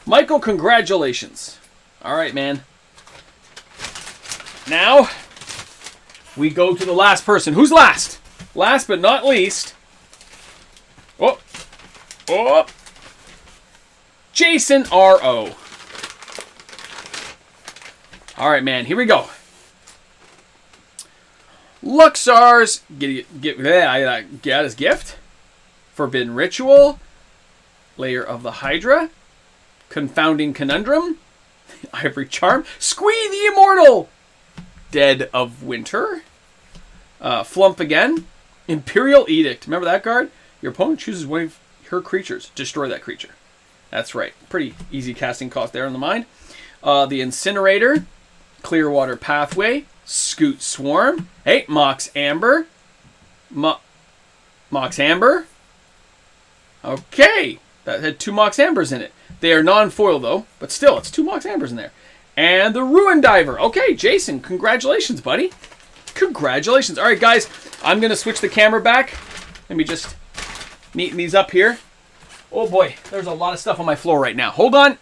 Speaker 1: Michael, congratulations. All right, man. Now, we go to the last person. Who's last? Last but not least. Oh. Oh. Jason R.O. All right, man. Here we go. Luxar's get his gift. Forbidden Ritual. Layer of the Hydra. Confounding Conundrum. Ivory Charm. Squee the Immortal. Dead of Winter. Flump again. Imperial Edict. Remember that card? Your opponent chooses one of her creatures. Destroy that creature. That's right. Pretty easy casting cost there in the mind. The Incinerator. Clearwater Pathway. Scoot Swarm. Hey, Mox Amber. Mox Amber. Okay. That had 2 Mox Ambers in it. They are non-foil, though. But still, it's 2 Mox Ambers in there. And the Ruin Diver. Okay, Jason, congratulations, buddy. Congratulations. All right, guys, I'm going to switch the camera back. Let me just neaten these up here. Oh, boy, there's a lot of stuff on my floor right now. Hold on.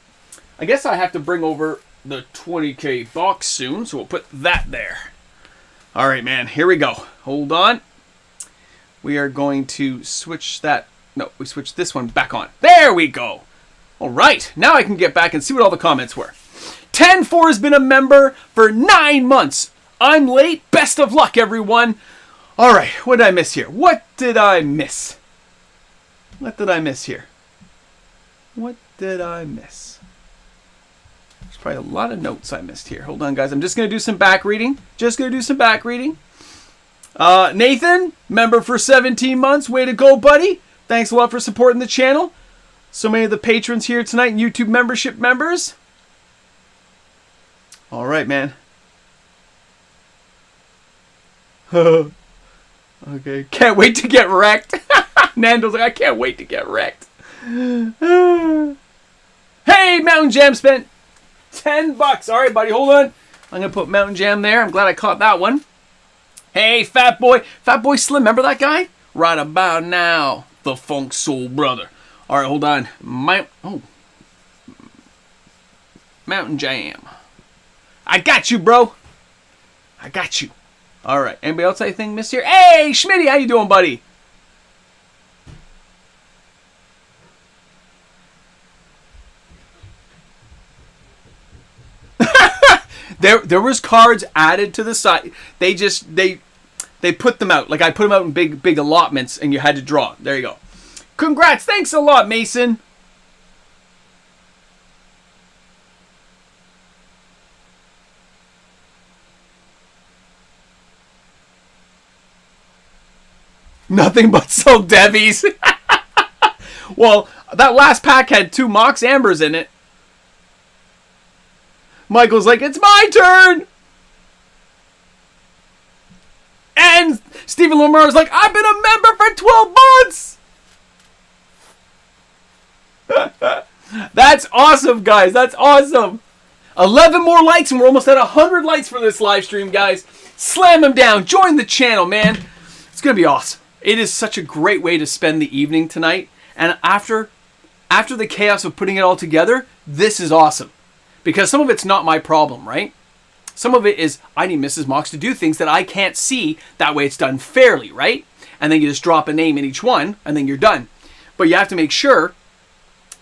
Speaker 1: I guess I have to bring over the 20K box soon, so we'll put that there. All right, man, here we go. Hold on. We are going to switch that. No, we switched this one back on. There we go. All right, now I can get back and see what all the comments were. 10-4 has been a member for 9 months. I'm late. Best of luck, everyone. All right, what did I miss here? What did I miss? What did I miss here? What did I miss? There's probably a lot of notes I missed here. Hold on, guys. I'm just going to do some back reading. Nathan, member for 17 months. Way to go, buddy. Thanks a lot for supporting the channel. So many of the patrons here tonight and YouTube membership members. All right, man. Okay. Can't wait to get wrecked. Nando's like, I can't wait to get wrecked. Hey, Mountain Jam spent $10. All right, buddy, hold on. I'm going to put Mountain Jam there. I'm glad I caught that one. Hey, Fat Boy Slim. Remember that guy? Right about now. The Funk Soul Brother. All right, hold on. Mountain Jam. I got you, bro. I got you. All right. Anybody else I think missed here? Hey, Schmitty, how you doing, buddy? There was cards added to the site. They put them out. Like I put them out in big allotments, and you had to draw. There you go. Congrats. Thanks a lot, Mason. Nothing but Soul Devies. Well, that last pack had 2 Mox Ambers in it. Michael's like, it's my turn! And Stephen Lamar's like, I've been a member for 12 months! That's awesome, guys. That's awesome. 11 more likes and we're almost at 100 likes for this live stream, guys. Slam them down. Join the channel, man. It's going to be awesome. It is such a great way to spend the evening tonight. And after the chaos of putting it all together, this is awesome. Because some of it's not my problem, right? Some of it is I need Mrs. Mox to do things that I can't see. That way it's done fairly, right? And then you just drop a name in each one, and then you're done. But you have to make sure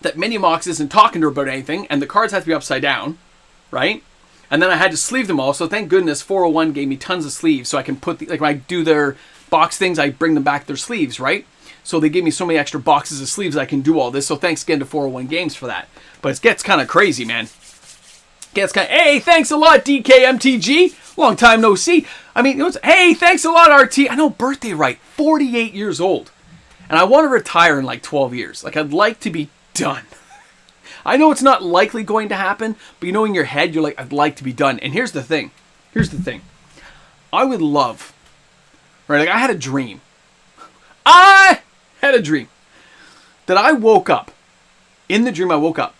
Speaker 1: that Mini Mox isn't talking to her about anything, and the cards have to be upside down, right? And then I had to sleeve them all, so thank goodness 401 gave me tons of sleeves, so I can put, like when I do their box things, I bring them back their sleeves, right? So they gave me so many extra boxes of sleeves I can do all this, so thanks again to 401 Games for that. But it gets kind of crazy, man. Hey, thanks a lot, DKMTG. Long time no see. I mean, hey, thanks a lot, RT. I know, birthday right. 48 years old. And I want to retire in like 12 years. Like, I'd like to be done. I know it's not likely going to happen, but you know in your head, you're like, I'd like to be done. And here's the thing. I would love, right, like I had a dream. That I woke up. In the dream, I woke up.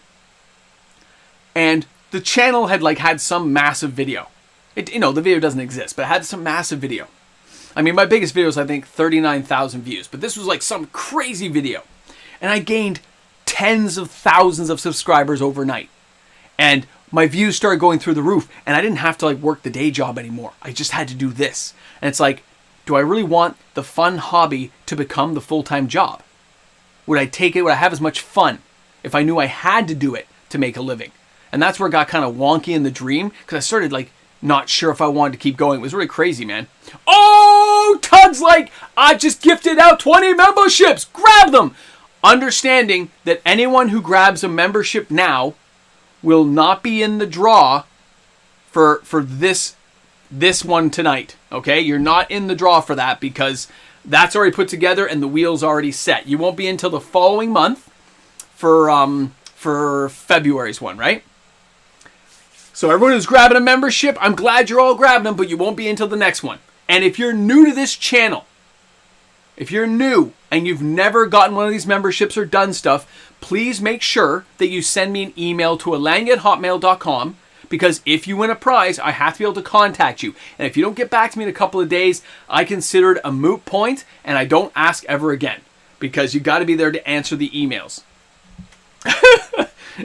Speaker 1: And the channel had some massive video. The video doesn't exist, but it had some massive video. I mean, my biggest video was, I think, 39,000 views. But this was like some crazy video. And I gained tens of thousands of subscribers overnight. And my views started going through the roof. And I didn't have to work the day job anymore. I just had to do this. And it's like, do I really want the fun hobby to become the full-time job? Would I take it? Would I have as much fun if I knew I had to do it to make a living? And that's where it got kind of wonky in the dream, because I started not sure if I wanted to keep going. It was really crazy, man. Oh, Tug's I just gifted out 20 memberships. Grab them. Understanding that anyone who grabs a membership now will not be in the draw for this one tonight. Okay, you're not in the draw for that because that's already put together and the wheel's already set. You won't be until the following month for February's one, right? So everyone who's grabbing a membership, I'm glad you're all grabbing them, but you won't be until the next one. And if you're new to this channel, if you're new and you've never gotten one of these memberships or done stuff, please make sure that you send me an email to alanya@hotmail.com, because if you win a prize, I have to be able to contact you. And if you don't get back to me in a couple of days, I consider it a moot point and I don't ask ever again, because you got to be there to answer the emails.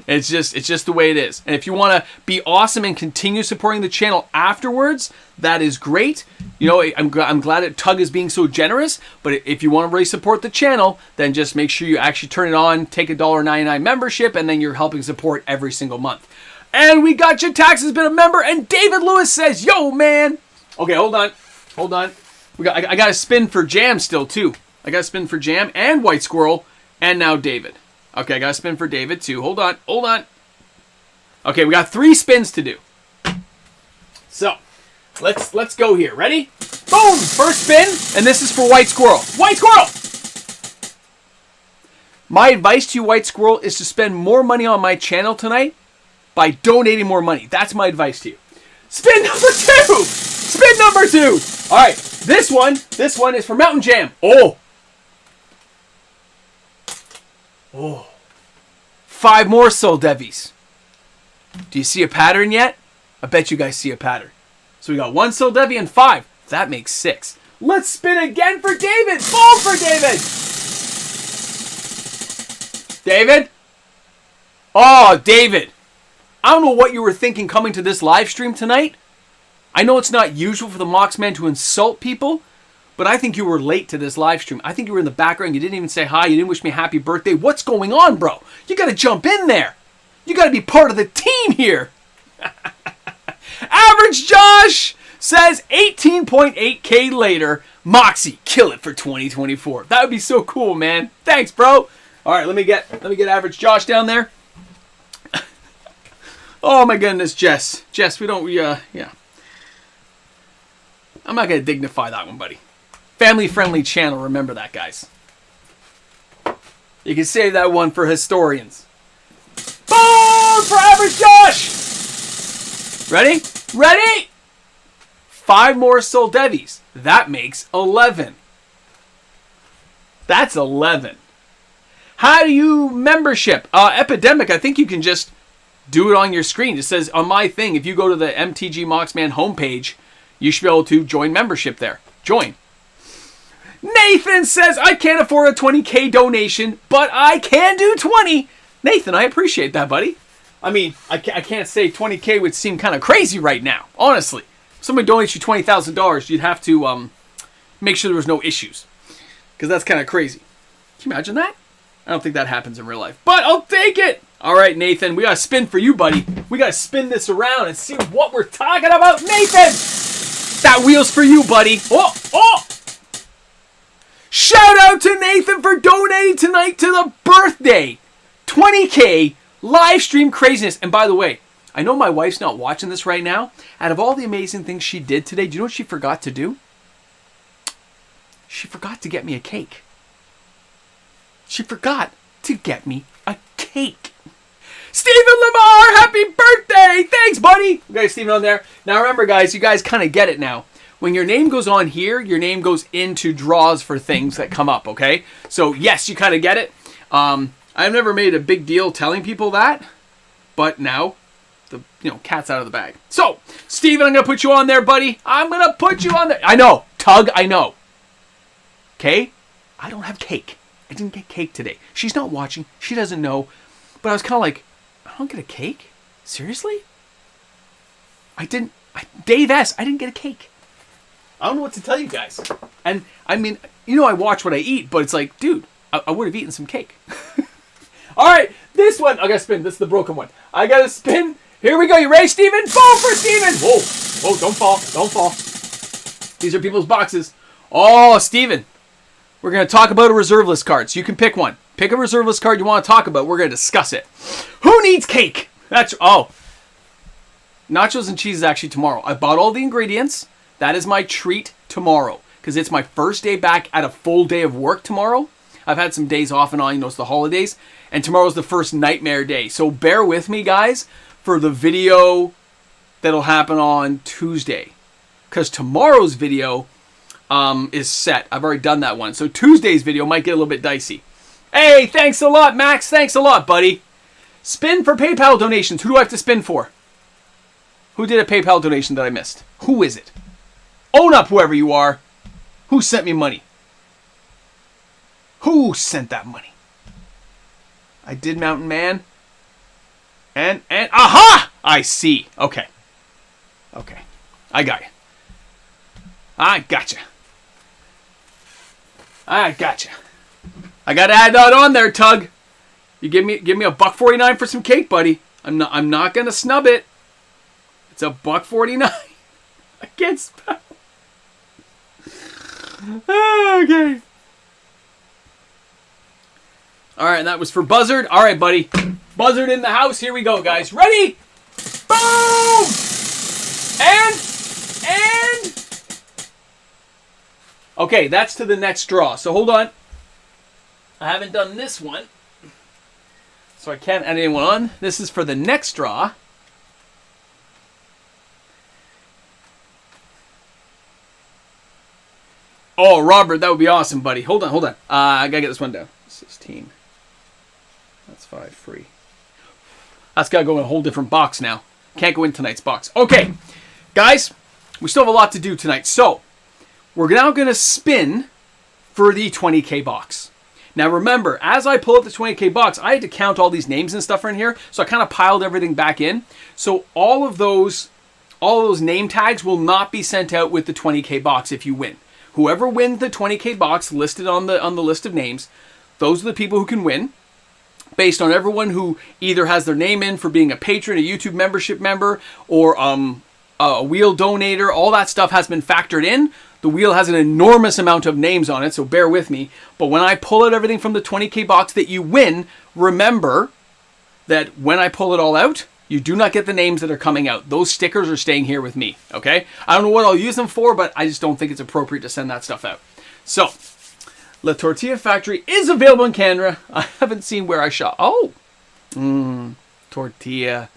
Speaker 1: It's just the way it is. And if you want to be awesome and continue supporting the channel afterwards, that is great. I'm glad that Tug is being so generous. But if you want to really support the channel, then just make sure you actually turn it on, take a $1.99 membership, and then you're helping support every single month. And we got your tax has been a member, and David Lewis says, "Yo, man." Okay, hold on. I got to spin for Jam still too. I got to spin for Jam and White Squirrel, and now David. Okay, I got to spin for David too. Hold on. Okay, we got 3 spins to do. So, let's go here. Ready? Boom! First spin, and this is for White Squirrel. White Squirrel! My advice to you, White Squirrel, is to spend more money on my channel tonight by donating more money. That's my advice to you. Spin number 2! Spin number 2! Alright, this one is for Mountain Jam. Oh! 5 more Soul Devies. Do you see a pattern yet? I bet you guys see a pattern. So we got 1 Soul Devy and 5. That makes 6. Let's spin again for David. Boom for David. David? Oh, David. I don't know what you were thinking coming to this live stream tonight. I know it's not usual for the MoXMAN to insult people, but I think you were late to this live stream. I think you were in the background. You didn't even say hi. You didn't wish me happy birthday. What's going on, bro? You got to jump in there. You got to be part of the team here. Average Josh says 18.8K later. Moxie, kill it for 2024. That would be so cool, man. Thanks, bro. All right, let me get Average Josh down there. Oh my goodness, Jess. Jess, we don't yeah. I'm not going to dignify that one, buddy. Family-friendly channel, remember that, guys. You can save that one for historians. Boom! For Average Josh! Ready? Ready? 5 more Soul Devies. That makes 11. That's 11. How do you membership? Epidemic, I think you can just do it on your screen. It says on my thing, if you go to the MTGMOXMAN homepage, you should be able to join membership there. Join. Nathan says, I can't afford a 20K donation, but I can do 20. Nathan, I appreciate that, buddy. I mean, I can't say 20K would seem kind of crazy right now, honestly. If somebody donates you $20,000, you'd have to make sure there was no issues. Because that's kind of crazy. Can you imagine that? I don't think that happens in real life. But I'll take it! All right, Nathan, we got to spin for you, buddy. We got to spin this around and see what we're talking about. Nathan! That wheel's for you, buddy. Oh! Shout out to Nathan for donating tonight to the birthday. 20K live stream craziness. And by the way, I know my wife's not watching this right now. Out of all the amazing things she did today, do you know what she forgot to do? She forgot to get me a cake. She forgot to get me a cake. Stephen Lamar, happy birthday! Thanks, buddy. We got Stephen on there. Now remember, guys, you guys kind of get it now. When your name goes on here, your name goes into draws for things that come up, okay? So, yes, you kind of get it. I've never made a big deal telling people that, but now the cat's out of the bag. So, Steven, I'm going to put you on there, buddy. I'm going to put you on there. I know. Tug, I know. Okay? I don't have cake. I didn't get cake today. She's not watching. She doesn't know. But I was kind of like, I don't get a cake? Seriously? Dave S., I didn't get a cake. I don't know what to tell you guys. And, I mean, I watch what I eat, but it's like, dude, I would have eaten some cake. All right, this one, I got to spin. This is the broken one. I got to spin. Here we go. You ready, Steven? Fall for Steven. Whoa, don't fall. Don't fall. These are people's boxes. Oh, Steven. We're going to talk about a reserve list card, so you can pick one. Pick a reserve list card you want to talk about. We're going to discuss it. Who needs cake? Nachos and cheese is actually tomorrow. I bought all the ingredients. That is my treat tomorrow because it's my first day back at a full day of work tomorrow. I've had some days off and on, it's the holidays. And tomorrow's the first nightmare day. So bear with me, guys, for the video that'll happen on Tuesday. Because tomorrow's video is set. I've already done that one. So Tuesday's video might get a little bit dicey. Hey, thanks a lot, Max. Thanks a lot, buddy. Spin for PayPal donations. Who do I have to spin for? Who did a PayPal donation that I missed? Who is it? Own up, whoever you are. Who sent me money? Who sent that money? I did, Mountain Man. And aha! I see. Okay. I got you. I gotcha. I gotta add that on there, Tug. You give me $1.49 for some cake, buddy. I'm not gonna snub it. It's $1.49. I can't spell. Okay. All right, and that was for Buzzard. All right, buddy. Buzzard in the house. Here we go, guys. Ready? Boom! And... Okay, that's to the next draw. So hold on. I haven't done this one. So I can't add anyone on. This is for the next draw. Oh, Robert, that would be awesome, buddy. Hold on. I gotta get this one down. 16. That's 5 free. That's gotta go in a whole different box now. Can't go in tonight's box. Okay, guys, we still have a lot to do tonight. So, we're now gonna spin for the 20K box. Now remember, as I pull up the 20K box, I had to count all these names and stuff in here, so I kind of piled everything back in. So all of those name tags will not be sent out with the 20K box if you win. Whoever wins the 20K box listed on the list of names, those are the people who can win, based on everyone who either has their name in for being a patron, a YouTube membership member, or a wheel donator. All that stuff has been factored in. The wheel has an enormous amount of names on it, so bear with me. But when I pull out everything from the 20K box that you win, remember that when I pull it all out, you do not get the names that are coming out. Those stickers are staying here with me, okay? I don't know what I'll use them for, but I just don't think it's appropriate to send that stuff out. So, La Tortilla Factory is available in Canada. I haven't seen where I shop. Oh! Tortilla,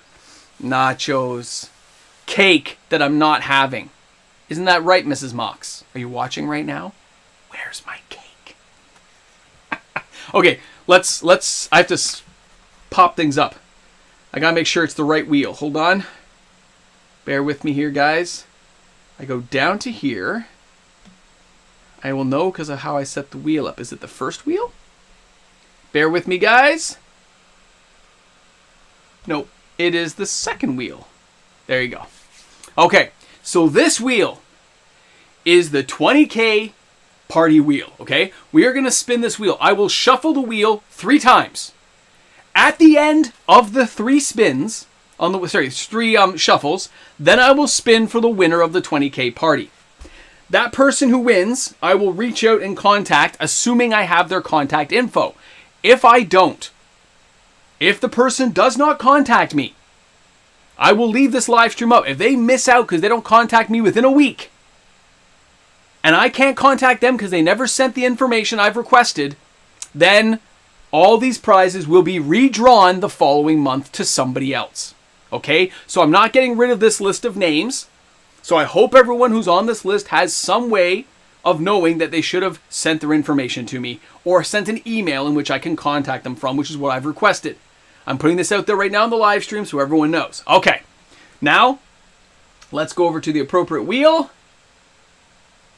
Speaker 1: nachos, cake that I'm not having. Isn't that right, Mrs. Mox? Are you watching right now? Where's my cake? Okay, I have to pop things up. I gotta make sure it's the right wheel. Hold on. Bear with me here, guys. I go down to here. I will know because of how I set the wheel up. Is it the first wheel? Bear with me, guys. No, it is the second wheel. There you go. Okay, so this wheel is the 20K party wheel, okay? We are going to spin this wheel. I will shuffle the wheel 3 times. At the end of the 3 spins, three shuffles, then I will spin for the winner of the 20K party. That person who wins, I will reach out and contact, assuming I have their contact info. If I don't, if the person does not contact me, I will leave this live stream up. If they miss out because they don't contact me within a week, and I can't contact them because they never sent the information I've requested, then all these prizes will be redrawn the following month to somebody else. Okay? So I'm not getting rid of this list of names. So I hope everyone who's on this list has some way of knowing that they should have sent their information to me or sent an email in which I can contact them from, which is what I've requested. I'm putting this out there right now on the live stream so everyone knows. Okay. Now, let's go over to the appropriate wheel,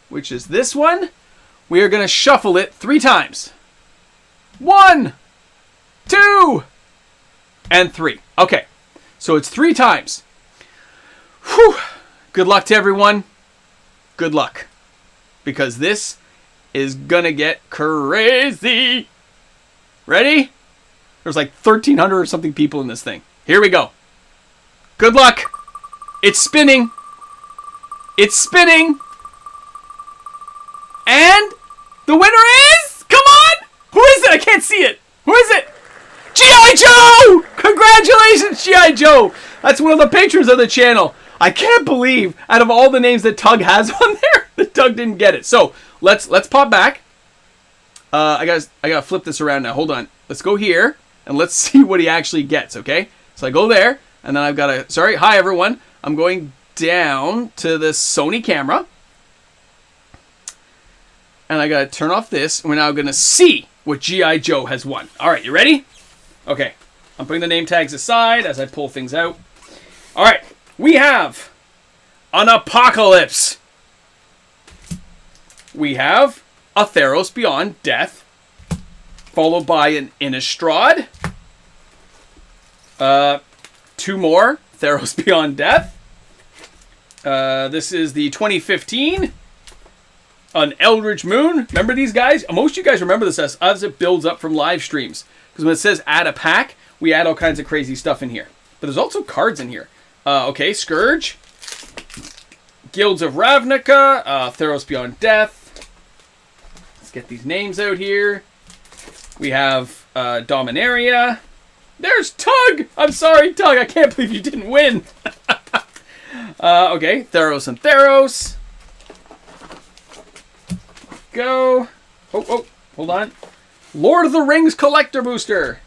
Speaker 1: which is this one. We are going to shuffle it 3 times. 1, 2, and 3. Okay. So it's 3 times. Whew. Good luck to everyone. Good luck. Because this is gonna get crazy. Ready? There's like 1,300 or something people in this thing. Here we go. Good luck. It's spinning. It's spinning. And the winner is... Come on! Who is it? I can't see it. Who is it? G.I. Joe! Congratulations, G.I. Joe! That's one of the patrons of the channel. I can't believe, out of all the names that Tug has on there, that Tug didn't get it. So, let's pop back. I gotta flip this around now. Hold on. Let's go here, and let's see what he actually gets, okay? So I go there, and then I've got to... Sorry, hi everyone. I'm going down to the Sony camera. And I gotta turn off this, and we're now gonna see what G.I. Joe has won. Alright, you ready? Okay. I'm putting the name tags aside as I pull things out. Alright. We have an Apocalypse. We have a Theros Beyond Death, followed by an Innistrad. 2 more Theros Beyond Death. This is the 2015. An Eldritch Moon. Remember these guys? Most of you guys remember this as it builds up from live streams. Because when it says add a pack, we add all kinds of crazy stuff in here. But there's also cards in here. Okay, Scourge. Guilds of Ravnica. Theros Beyond Death. Let's get these names out here. We have Dominaria. There's Tug! I'm sorry, Tug. I can't believe you didn't win. Okay, Theros and Theros. Go. Oh, hold on. Lord of the Rings Collector Booster.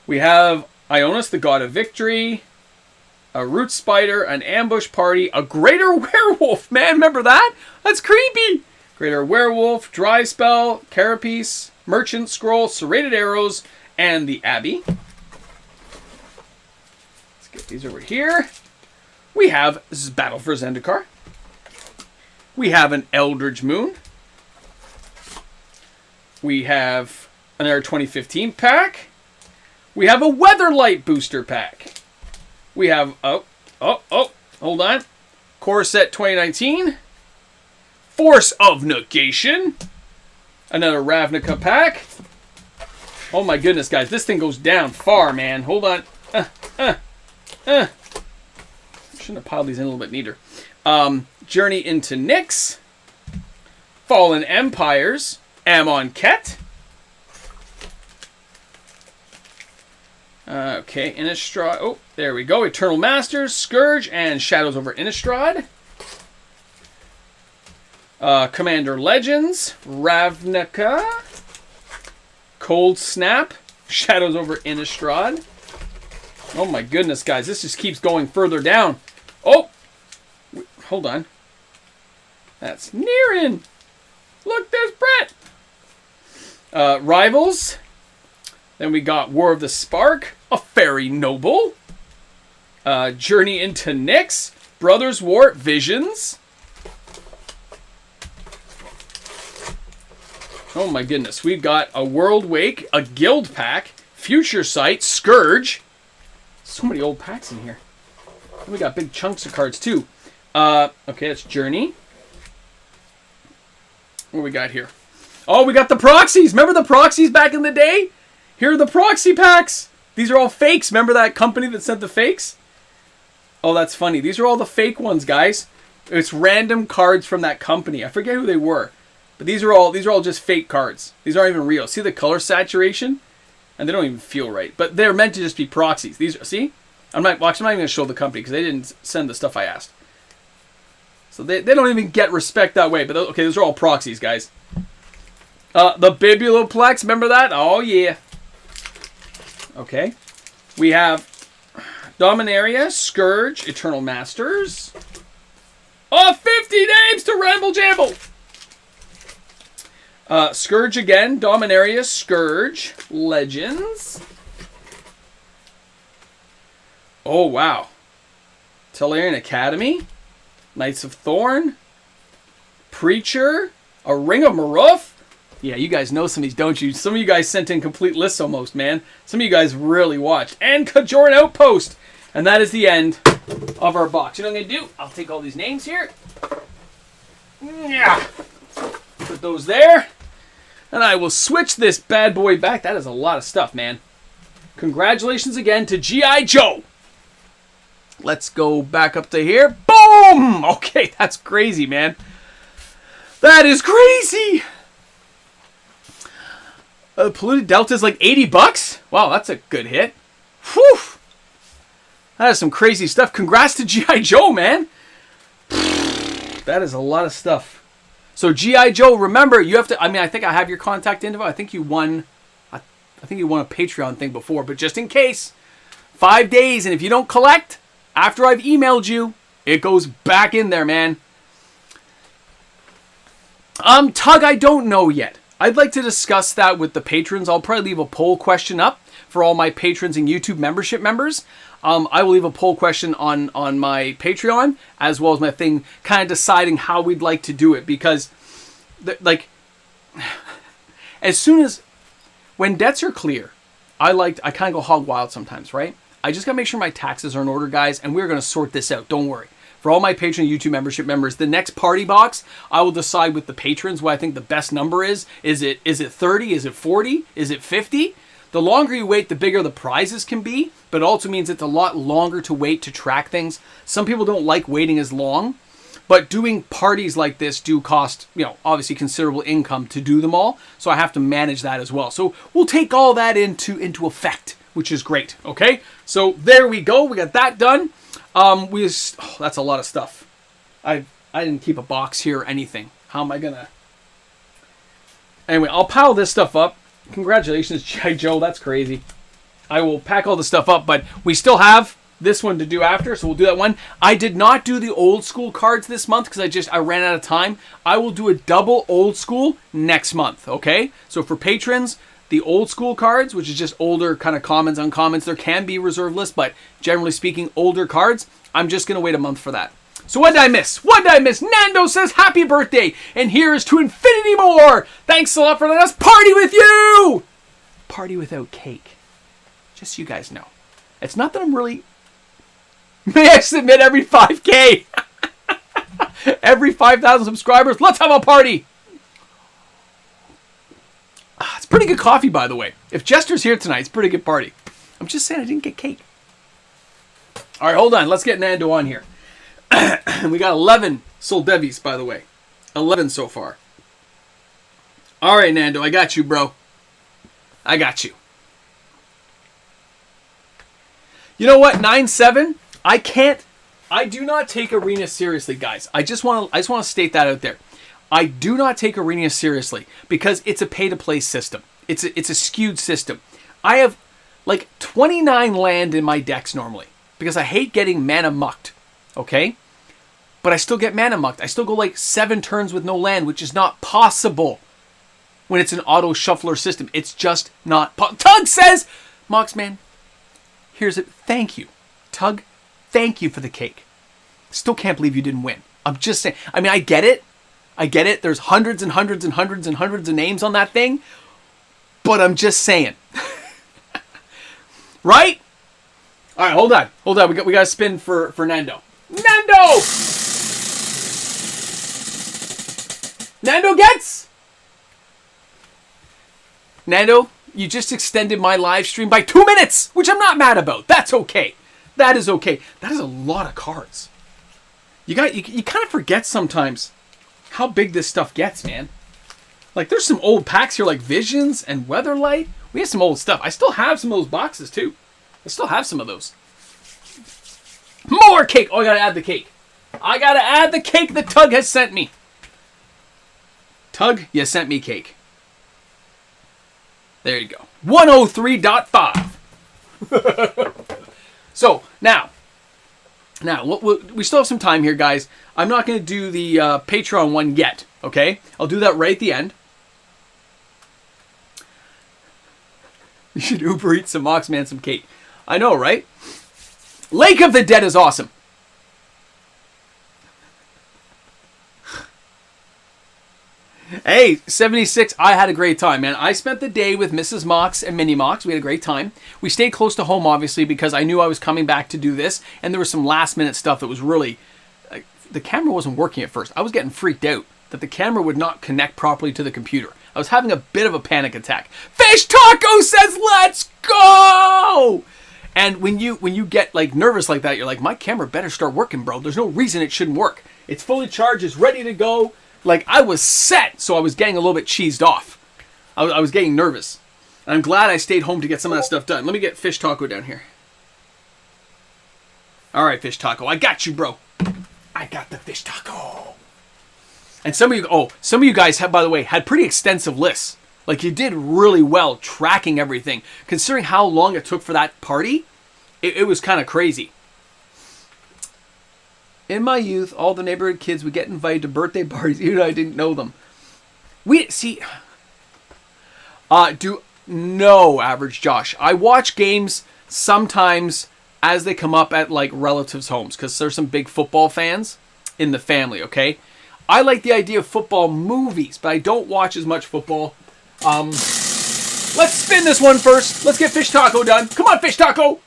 Speaker 1: We have Ionis, the God of Victory. A Root Spider, an Ambush Party, a Greater Werewolf. Man, remember that? That's creepy. Greater Werewolf, Dry Spell, Carapace, Merchant Scroll, Serrated Arrows, and the Abbey. Let's get these over here. We have Battle for Zendikar. We have an Eldritch Moon. We have another 2015 pack. We have a Weatherlight booster pack. We have, hold on. Core Set 2019. Force of Negation. Another Ravnica pack. Oh my goodness, guys. This thing goes down far, man. Hold on. Shouldn't have piled these in a little bit neater. Journey into Nyx. Fallen Empires. Amonkhet. Okay, Innistrad. Oh, there we go. Eternal Masters, Scourge, and Shadows over Innistrad. Commander Legends, Ravnica. Cold Snap, Shadows over Innistrad. Oh my goodness, guys. This just keeps going further down. Oh! Hold on. That's Nirin. Look, there's Brett. Rivals. Then we got War of the Spark, a Fairy Noble, Journey into Nyx, Brothers War, Visions. Oh my goodness, we've got a World Wake, a Guild Pack, Future Sight, Scourge. So many old packs in here. And we got big chunks of cards too. Okay, that's Journey. What we got here? Oh, we got the proxies. Remember the proxies back in the day? Here are the proxy packs. These are all fakes. Remember that company that sent the fakes? Oh, that's funny. These are all the fake ones, guys. It's random cards from that company. I forget who they were. But these are all just fake cards. These aren't even real. See the color saturation? And they don't even feel right. But they're meant to just be proxies. These are, see? I'm not even going to show the company because they didn't send the stuff I asked. So they don't even get respect that way. But okay, those are all proxies, guys. The Bibuloplex, remember that? Oh, yeah. Okay. We have Dominaria, Scourge, Eternal Masters. Oh, 50 names to Ramble Jamble! Scourge again, Dominaria, Scourge, Legends. Oh, wow. Tellurian Academy, Knights of Thorn, Preacher, a Ring of Maruf. Yeah, you guys know some of these, don't you? Some of you guys sent in complete lists almost, man. Some of you guys really watched. And Kajoran Outpost. And that is the end of our box. You know what I'm going to do? I'll take all these names here. Yeah. Put those there. And I will switch this bad boy back. That is a lot of stuff, man. Congratulations again to G.I. Joe. Let's go back up to here. Boom! Okay, that's crazy, man. That is crazy! Polluted Delta is like $80. Wow, that's a good hit. Whew! That is some crazy stuff. Congrats to G.I. Joe, man. That is a lot of stuff. So G.I. Joe, remember, you have to, I think I have your contact info. I think you won a Patreon thing before, but just in case, 5 days, and if you don't collect after I've emailed you, it goes back in there, man. Tug, I don't know yet. I'd like to discuss that with the patrons. I'll probably leave a poll question up for all my patrons and YouTube membership members. I will leave a poll question on my Patreon, as well as my thing, kind of deciding how we'd like to do it. Because, as soon as, when debts are clear, I kind of go hog wild sometimes, right? I just got to make sure my taxes are in order, guys, and we're going to sort this out. Don't worry. For all my Patreon YouTube membership members, the next party box, I will decide with the patrons what I think the best number is. Is it 30? Is it 40? Is it 50? The longer you wait, the bigger the prizes can be, but it also means it's a lot longer to wait to track things. Some people don't like waiting as long, But doing parties like this do cost, obviously considerable income to do them all. So I have to manage that as well. So we'll take all that into effect, which is great. Okay, so there we go. We got that done. That's a lot of stuff. I didn't keep a box here or anything. How am I gonna? Anyway, I'll pile this stuff up. Congratulations, G.I. Joe. That's crazy. I will pack all the stuff up, but we still have this one to do after, so we'll do that one. I did not do the old school cards this month because I ran out of time. I will do a double old school next month, okay? So for patrons, the old school cards, which is just older kind of commons, uncommons, there can be reserve lists, but generally speaking, older cards, I'm just going to wait a month for that. So what did I miss? Nando says happy birthday, and here's to infinity more. Thanks a lot for letting us party with you. Party without cake. Just so you guys know. It's not that I'm really... May I submit every 5K? Every 5,000 subscribers, let's have a party. It's pretty good coffee, by the way. If Jester's here tonight, it's a pretty good party. I'm just saying I didn't get cake. All right, hold on. Let's get Nando on here. We got 11 Soldevis, by the way. 11 so far. All right, Nando, I got you, bro. I got you. You know what? 9-7. I do not take Arena seriously, guys. I just want to state that out there. I do not take Arena seriously because it's a pay-to-play system. It's a skewed system. I have like 29 land in my decks normally because I hate getting mana mucked. Okay? But I still get mana mucked. I still go like 7 turns with no land, which is not possible when it's an auto shuffler system. It's just not possible. Tug says, Moxman, here's it. Thank you. Tug, thank you for the cake. Still can't believe you didn't win. I'm just saying. I mean, I get it. There's hundreds and hundreds and hundreds and hundreds of names on that thing. But I'm just saying. Right? All right, hold on. We got to spin for Nando. Nando gets. Nando, you just extended my live stream by 2 minutes, which I'm not mad about. That's okay. That is okay. That is a lot of cards. You kind of forget sometimes how big this stuff gets, man. Like, there's some old packs here, like Visions and Weatherlight. We have some old stuff. I still have some of those boxes, too. I still have some of those. More cake! Oh, I gotta add the cake. I gotta add the cake that Tug has sent me. Tug, you sent me cake. There you go. 103.5. So, now, we still have some time here, guys. I'm not going to do the Patron one yet, okay? I'll do that right at the end. You should Uber Eat some Moxman some cake. I know, right? Lake of the Dead is awesome. Hey, 76, I had a great time, man. I spent the day with Mrs. Mox and Mini Mox. We had a great time. We stayed close to home, obviously, because I knew I was coming back to do this, and there was some last-minute stuff that was really... the camera wasn't working at first. I was getting freaked out that the camera would not connect properly to the computer. I was having a bit of a panic attack. Fish Taco says, let's go! And when you get like nervous like that, you're like, my camera better start working, bro. There's no reason it shouldn't work. It's fully charged. It's ready to go. Like, I was set, so I was getting a little bit cheesed off. I was getting nervous. And I'm glad I stayed home to get some of that stuff done. Let me get Fish Taco down here. All right, Fish Taco. I got you, bro. I got the Fish Taco. And some of you guys have, by the way, had pretty extensive lists. Like, you did really well tracking everything. Considering how long it took for that party, it was kind of crazy. In my youth, all the neighborhood kids would get invited to birthday parties, even though I didn't know them. No, Average Josh. I watch games sometimes as they come up at, like, relatives' homes, because there's some big football fans in the family, okay? I like the idea of football movies, but I don't watch as much football. Let's spin this one first. Let's get Fish Taco done. Come on, Fish Taco!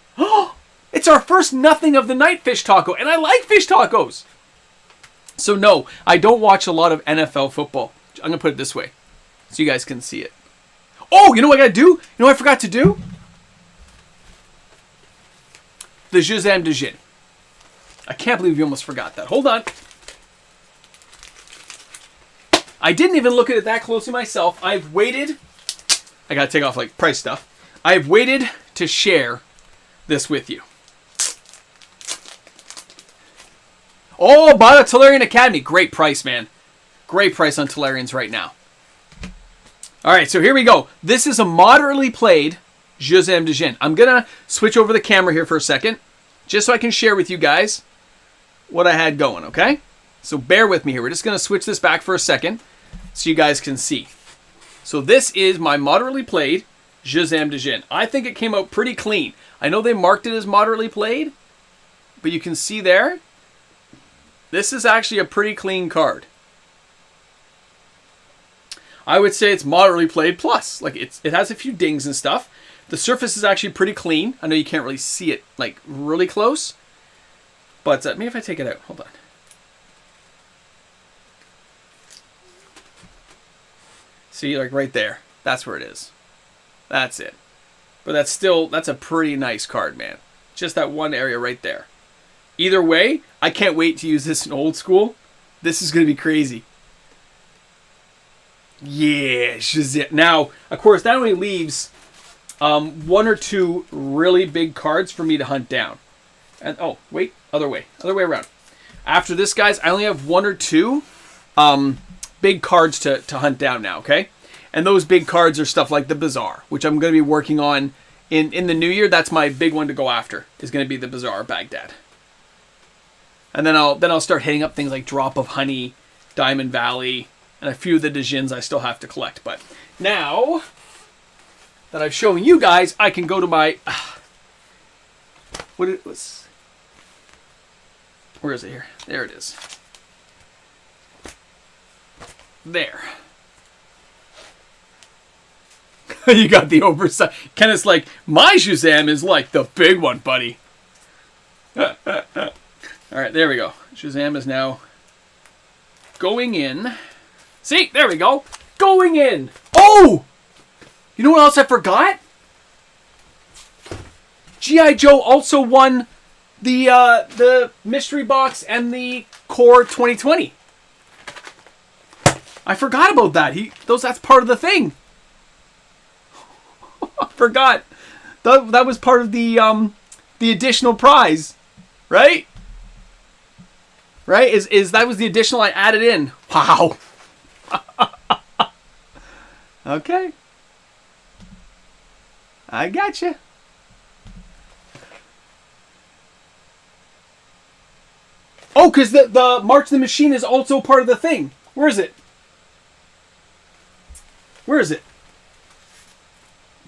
Speaker 1: It's our first nothing of the night, Fish Taco, and I like fish tacos. So no, I don't watch a lot of NFL football. I'm going to put it this way so you guys can see it. Oh, you know what I got to do? You know what I forgot to do? The Shazam de Jin. I can't believe you almost forgot that. Hold on. I didn't even look at it that closely myself. I've waited. I gotta take off like price stuff. I've waited to share this with you. Oh, buy the Tolarian Academy. Great price, man. Great price on Tolarians right now. All right, so here we go. This is a moderately played Josem de Jin. I'm going to switch over the camera here for a second, just so I can share with you guys what I had going, okay? So bear with me here. We're just going to switch this back for a second so you guys can see. So this is my moderately played Josem de Jin. I think it came out pretty clean. I know they marked it as moderately played, but you can see there, this is actually a pretty clean card. I would say it's moderately played plus. Like it has a few dings and stuff. The surface is actually pretty clean. I know you can't really see it like really close. But maybe if I take it out. Hold on. See, like right there. That's where it is. That's it. But that's a pretty nice card, man. Just that one area right there. Either way, I can't wait to use this in old school. This is going to be crazy. Yeah, Shazam. Now, of course, that only leaves one or two really big cards for me to hunt down. And oh, wait, other way around. After this, guys, I only have one or two big cards to hunt down now, okay? And those big cards are stuff like the Bazaar, which I'm going to be working on in the new year. That's my big one to go after, is going to be the Bazaar Baghdad. And then I'll start hitting up things like Drop of Honey, Diamond Valley, and a few of the Djinns I still have to collect. But now that I've shown you guys, I can go to my... Where is it here? There it is. There. You got the oversight. Kenneth's like, my Shazam is like the big one, buddy. All right, there we go. Shazam is now going in. See, there we go. Going in. Oh! You know what else I forgot? G.I. Joe also won the mystery box and the core 2020. I forgot about that. That's part of the thing. I forgot. That was part of the additional prize, right? Right? Is that was the additional I added in? Wow. Okay. I gotcha. Oh, because the March of the Machine is also part of the thing. Where is it? Where is it?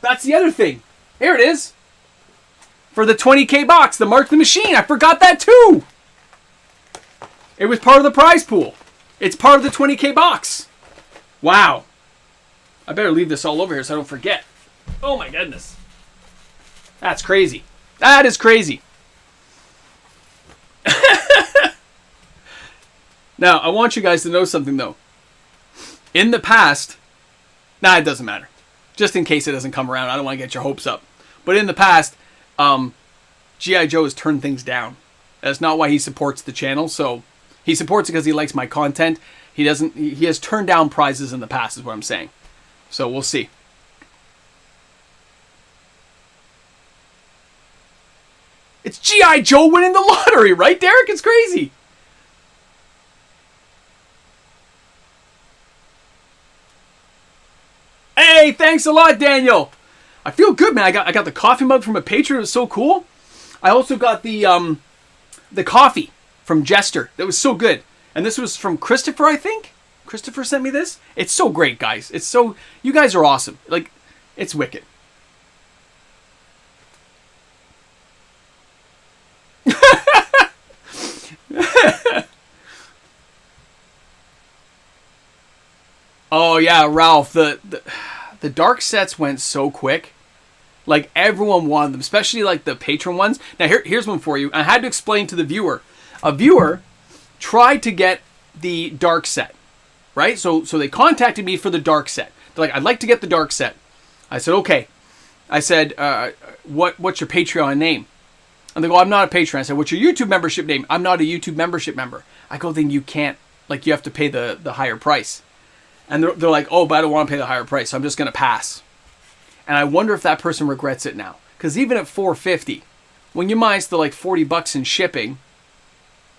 Speaker 1: That's the other thing. Here it is. For the 20K box, the March of the Machine. I forgot that too. It was part of the prize pool. It's part of the 20K box. Wow. I better leave this all over here so I don't forget. Oh my goodness. That's crazy. That is crazy. Now, I want you guys to know something though. In the past, it doesn't matter. Just in case it doesn't come around, I don't want to get your hopes up. But in the past, G.I. Joe has turned things down. That's not why he supports the channel. So he supports it because he likes my content. He has turned down prizes in the past, is what I'm saying. So we'll see. It's G.I. Joe winning the lottery, right, Derek? It's crazy. Hey, thanks a lot, Daniel. I feel good, man. I got the coffee mug from a patron. It was so cool. I also got the coffee from Jester. That was so good. And this was from Christopher, I think. Christopher sent me this. It's so great, guys. You guys are awesome. Like, it's wicked. Oh yeah, Ralph. The dark sets went so quick. Like everyone wanted them, especially like the patron ones. Now here's one for you. I had to explain to the viewer. A viewer tried to get the dark set, right? So they contacted me for the dark set. They're like, I'd like to get the dark set. I said, okay. I said, what's your Patreon name? And they go, I'm not a patron. I said, what's your YouTube membership name? I'm not a YouTube membership member. I go, then you can't, like, you have to pay the higher price. And they're like, oh, but I don't want to pay the higher price, so I'm just going to pass. And I wonder if that person regrets it now. Because even at $4.50, when you minus the like $40 in shipping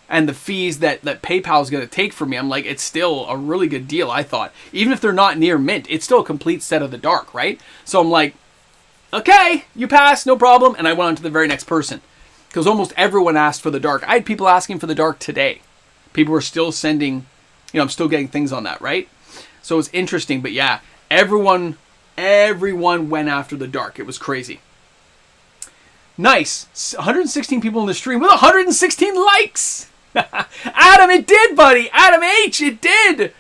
Speaker 1: and the fees that PayPal is going to take from me, I'm like, it's still a really good deal, I thought. Even if they're not near mint, it's still a complete set of the dark, right? So I'm like, okay, you pass, no problem. And I went on to the very next person. Because almost everyone asked for the dark. I had people asking for the dark today. People were still sending, I'm still getting things on that, right? So it's interesting. But yeah, everyone went after the dark. It was crazy. Nice. 116 people in the stream with 116 likes. Adam, it did, buddy. Adam H, it did.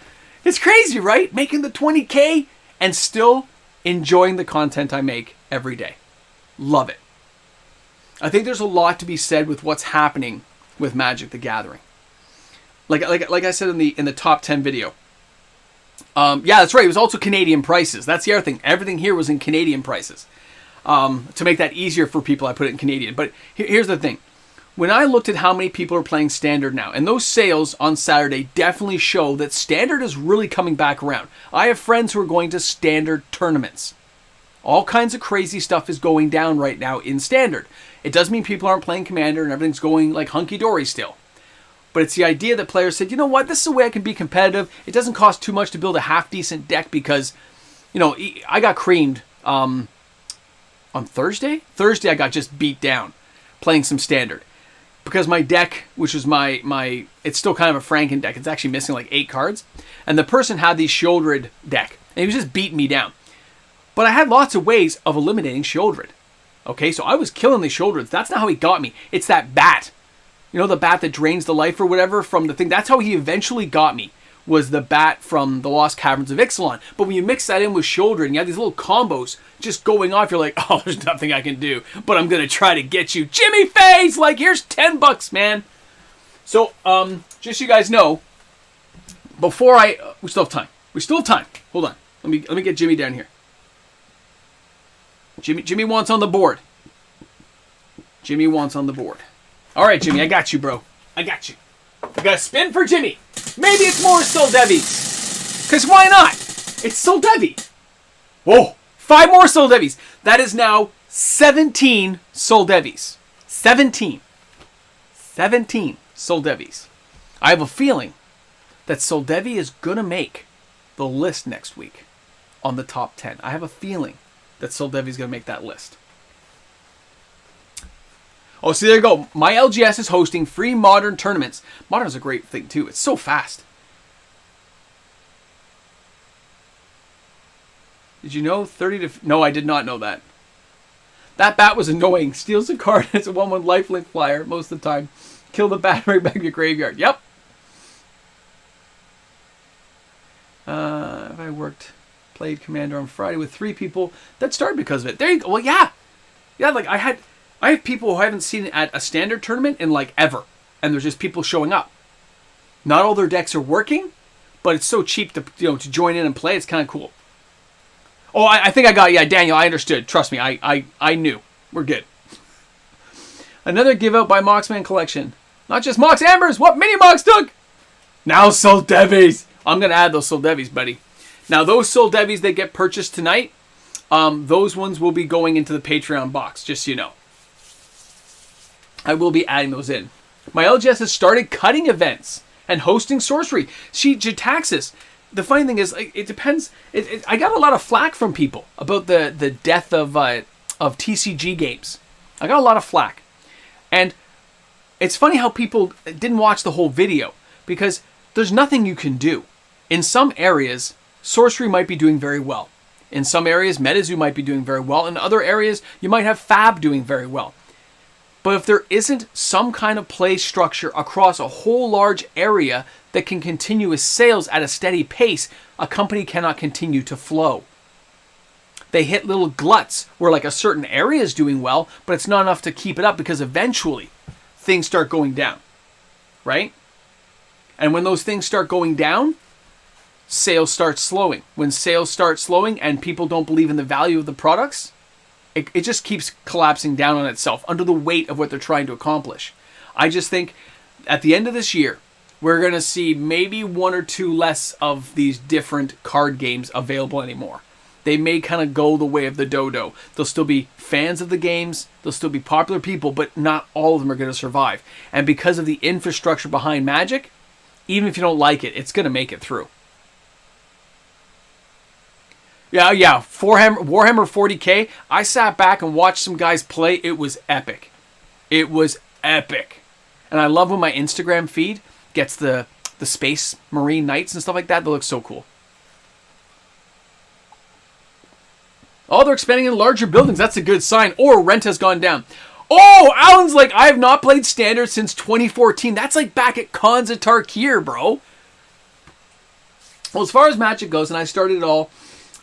Speaker 1: It's crazy, right? Making the 20K and still enjoying the content I make every day. Love it. I think there's a lot to be said with what's happening with Magic the Gathering. Like I said in the top 10 video. Yeah, that's right. It was also Canadian prices. That's the other thing. Everything here was in Canadian prices. To make that easier for people, I put it in Canadian. But here's the thing. When I looked at how many people are playing Standard now, and those sales on Saturday definitely show that Standard is really coming back around. I have friends who are going to Standard tournaments. All kinds of crazy stuff is going down right now in Standard. It doesn't mean people aren't playing Commander and everything's going like hunky-dory still. But it's the idea that players said, you know what, this is a way I can be competitive. It doesn't cost too much to build a half-decent deck because, I got creamed on Thursday? Thursday I got just beat down playing some Standard. Because my deck, which was my it's still kind of a Franken deck. It's actually missing like 8 cards. And the person had the Shieldred deck. And he was just beating me down. But I had lots of ways of eliminating Shieldred. Okay, so I was killing the Shieldreds. That's not how he got me. It's that bat. The bat that drains the life or whatever from the thing. That's how he eventually got me. Was the bat from the Lost Caverns of Ixalan. But when you mix that in with Shieldred and you have these little combos just going off, you're like, oh, there's nothing I can do. But I'm going to try to get you. Jimmy Faze! Like, here's $10, man. So, just so you guys know, before we still have time. We still have time. Hold on. Let me get Jimmy down here. Jimmy wants on the board. Jimmy wants on the board. All right, Jimmy, I got you, bro. I got you. I got a spin for Jimmy. Maybe it's more Soldevis. Because why not? It's Soldevi. Whoa. 5 more Soldevis. That is now 17 Soldevis. 17. 17 Soldevis. I have a feeling that Soldevi is going to make the list next week on the top 10. I have a feeling that Soldevi is going to make that list. Oh, see, there you go. My LGS is hosting free Modern tournaments. Modern is a great thing, too. It's so fast. Did you know 30 to... No, I did not know that. That bat was annoying. Steals a card. It's a 1/1 lifelink flyer most of the time. Kill the bat right back in your graveyard. Yep. If I played Commander on Friday with 3 people, that started because of it. There you go. Well, yeah. Yeah, like I have people who I haven't seen at a Standard tournament in like ever. And there's just people showing up. Not all their decks are working, but it's so cheap to to join in and play. It's kind of cool. Oh, I think I got, yeah, Daniel, I understood. Trust me, I knew. We're good. Another give out by Moxman collection. Not just Mox Ambers, what Mini Mox took. Now Soldevis. I'm going to add those Soldevis, buddy. Now those Soldevis that get purchased tonight, those ones will be going into the Patreon box, just so you know. I will be adding those in. My LGS has started cutting events and hosting sorcery. Jitaxis. The funny thing is, it depends. I got a lot of flack from people about the death of TCG games. I got a lot of flack. And it's funny how people didn't watch the whole video, because there's nothing you can do. In some areas, sorcery might be doing very well. In some areas, MetaZoo might be doing very well. In other areas, you might have Fab doing very well. But if there isn't some kind of play structure across a whole large area that can continue with sales at a steady pace, a company cannot continue to flow. They hit little gluts where like a certain area is doing well, but it's not enough to keep it up because eventually things start going down, right? And when those things start going down, sales start slowing. When sales start slowing and people don't believe in the value of the products, it just keeps collapsing down on itself under the weight of what they're trying to accomplish. I just think at the end of this year, we're going to see maybe one or two less of these different card games available anymore. They may kind of go the way of the dodo. There'll still be fans of the games. There'll still be popular people, but not all of them are going to survive. And because of the infrastructure behind Magic, even if you don't like it, it's going to make it through. Yeah. Warhammer 40K. I sat back and watched some guys play. It was epic. It was epic. And I love when my Instagram feed gets the Space Marine Knights and stuff like that. That looks so cool. Oh, they're expanding in larger buildings. That's a good sign. Or rent has gone down. Oh, Alan's like, I have not played Standard since 2014. That's like back at Khans of Tarkir, bro. Well, as far as Magic goes, and I started it all,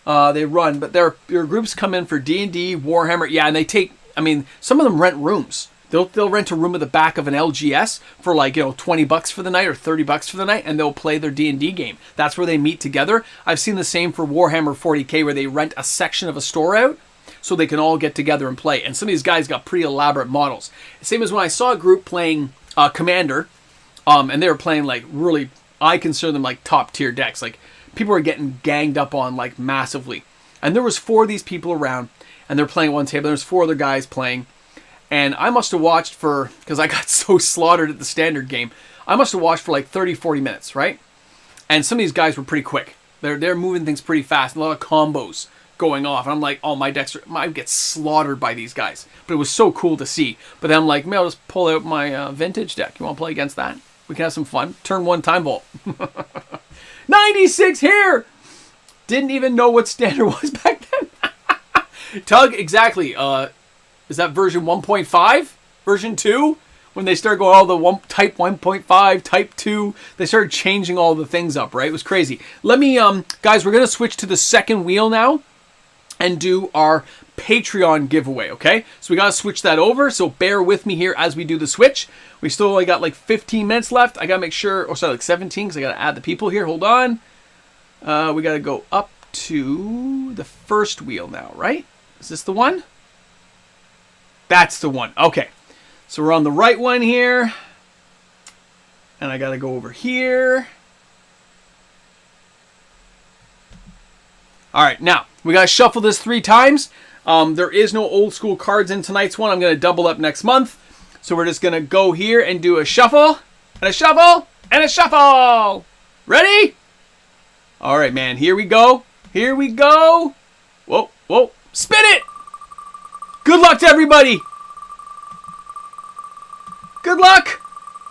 Speaker 1: they run, but their groups come in for D&D, Warhammer. Yeah, and they take, I mean, some of them rent rooms. They'll rent a room at the back of an LGS for like, $20 for the night or $30 for the night, and they'll play their D&D game. That's where they meet together. I've seen the same for Warhammer 40K, where they rent a section of a store out so they can all get together and play. And some of these guys got pretty elaborate models. Same as when I saw a group playing Commander, and they were playing like really, I consider them like top tier decks. Like people were getting ganged up on like massively. And there was 4 of these people around, and they're playing at one table. There's 4 other guys playing. And I must have watched because I got so slaughtered at the Standard game, I must have watched for like 30, 40 minutes, right? And some of these guys were pretty quick. They're moving things pretty fast. A lot of combos going off. And I'm like, oh, I get slaughtered by these guys. But it was so cool to see. But then I'm like, man, I'll just pull out my vintage deck. You want to play against that? We can have some fun. Turn 1 time vault. 96 here! Didn't even know what Standard was back then. Tug, exactly. Is that version 1.5? Version 2? When they started going all the type 1.5, type 2, they started changing all the things up, right? It was crazy. Let me, guys, we're going to switch to the second wheel now and do our Patreon giveaway, okay? So we got to switch that over, so bear with me here as we do the switch. We still only got like 15 minutes left. I got to make sure, like 17, because I got to add the people here. Hold on. We got to go up to the first wheel now, right? Is this the one? That's the one. Okay. So we're on the right one here. And I got to go over here. All right. Now, we got to shuffle this 3 times. There is no old school cards in tonight's one. I'm going to double up next month. So we're just going to go here and do a shuffle. And a shuffle. And a shuffle. Ready? All right, man. Here we go. Here we go. Whoa, whoa. Spin it. Good luck to everybody. Good luck.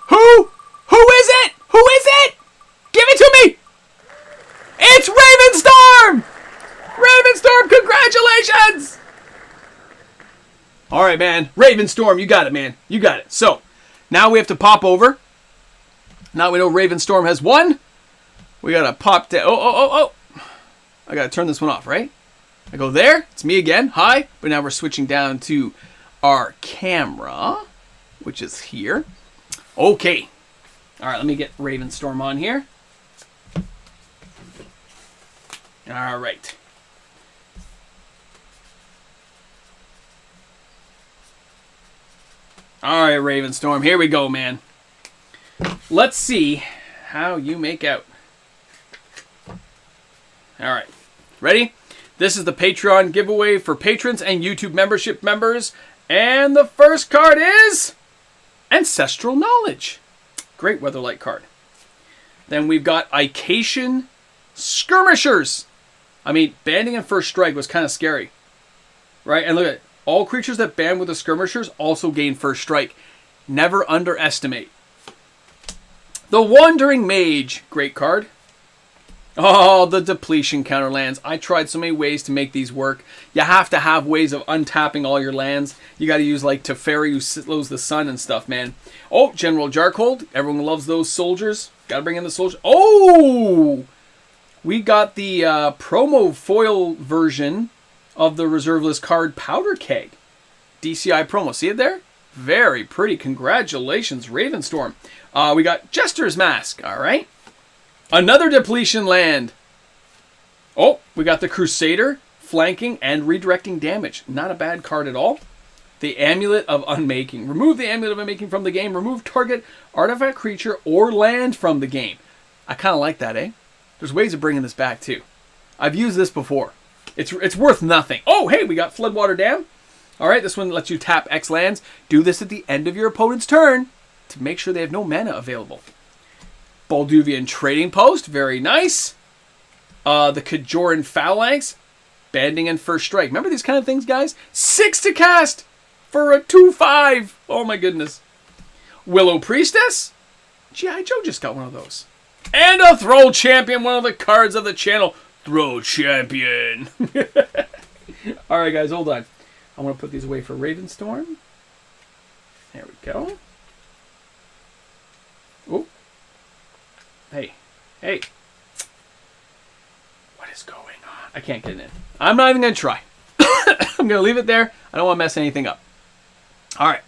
Speaker 1: Who is it? Who is it? Give it to me. It's Ravenstorm. Ravenstorm, congratulations. All right, man. Ravenstorm, you got it, man. You got it. So, now we have to pop over. Now we know Ravenstorm has won. We got to pop down. Oh. I got to turn this one off, right? I go there. It's me again. Hi. But now we're switching down to our camera, which is here. Okay. All right, let me get Ravenstorm on here. All right. All right, Ravenstorm. Here we go, man. Let's see how you make out. All right. Ready? This is the Patreon giveaway for patrons and YouTube membership members. And the first card is Ancestral Knowledge. Great Weatherlight card. Then we've got Icatian Skirmishers. I mean, banding in First Strike was kind of scary. Right? And look at it. All creatures that band with the Skirmishers also gain First Strike. Never underestimate. The Wandering Mage. Great card. Oh, the Depletion Counterlands. I tried so many ways to make these work. You have to have ways of untapping all your lands. You got to use like Teferi, who slows the sun and stuff, man. Oh, General Jarkhold. Everyone loves those soldiers. Got to bring in the soldiers. Oh! We got the promo foil version of the reserve list card Powder Keg. DCI promo. See it there? Very pretty. Congratulations, Ravenstorm. We got Jester's Mask. All right. Another depletion land. Oh, we got the Crusader, flanking and redirecting damage. Not a bad card at all. The Amulet of Unmaking. Remove the Amulet of Unmaking from the game. Remove target artifact, creature, or land from the game. I kind of like that, eh? There's ways of bringing this back, too. I've used this before. It's worth nothing. Oh, hey, we got Floodwater Dam. All right, this one lets you tap X lands. Do this at the end of your opponent's turn to make sure they have no mana available. Balduvian Trading Post. Very nice. The Kajoran Phalanx. Banding and First Strike. Remember these kind of things, guys? 6 to cast for a 2/5. Oh, my goodness. Willow Priestess. G.I. Joe just got one of those. And a Throw Champion, one of the cards of the channel. Throw Champion. All right, guys, hold on. I want to put these away for Ravenstorm. There we go. Oh. Hey. Hey. What is going on? I can't get it in. I'm not even going to try. I'm going to leave it there. I don't want to mess anything up. All right.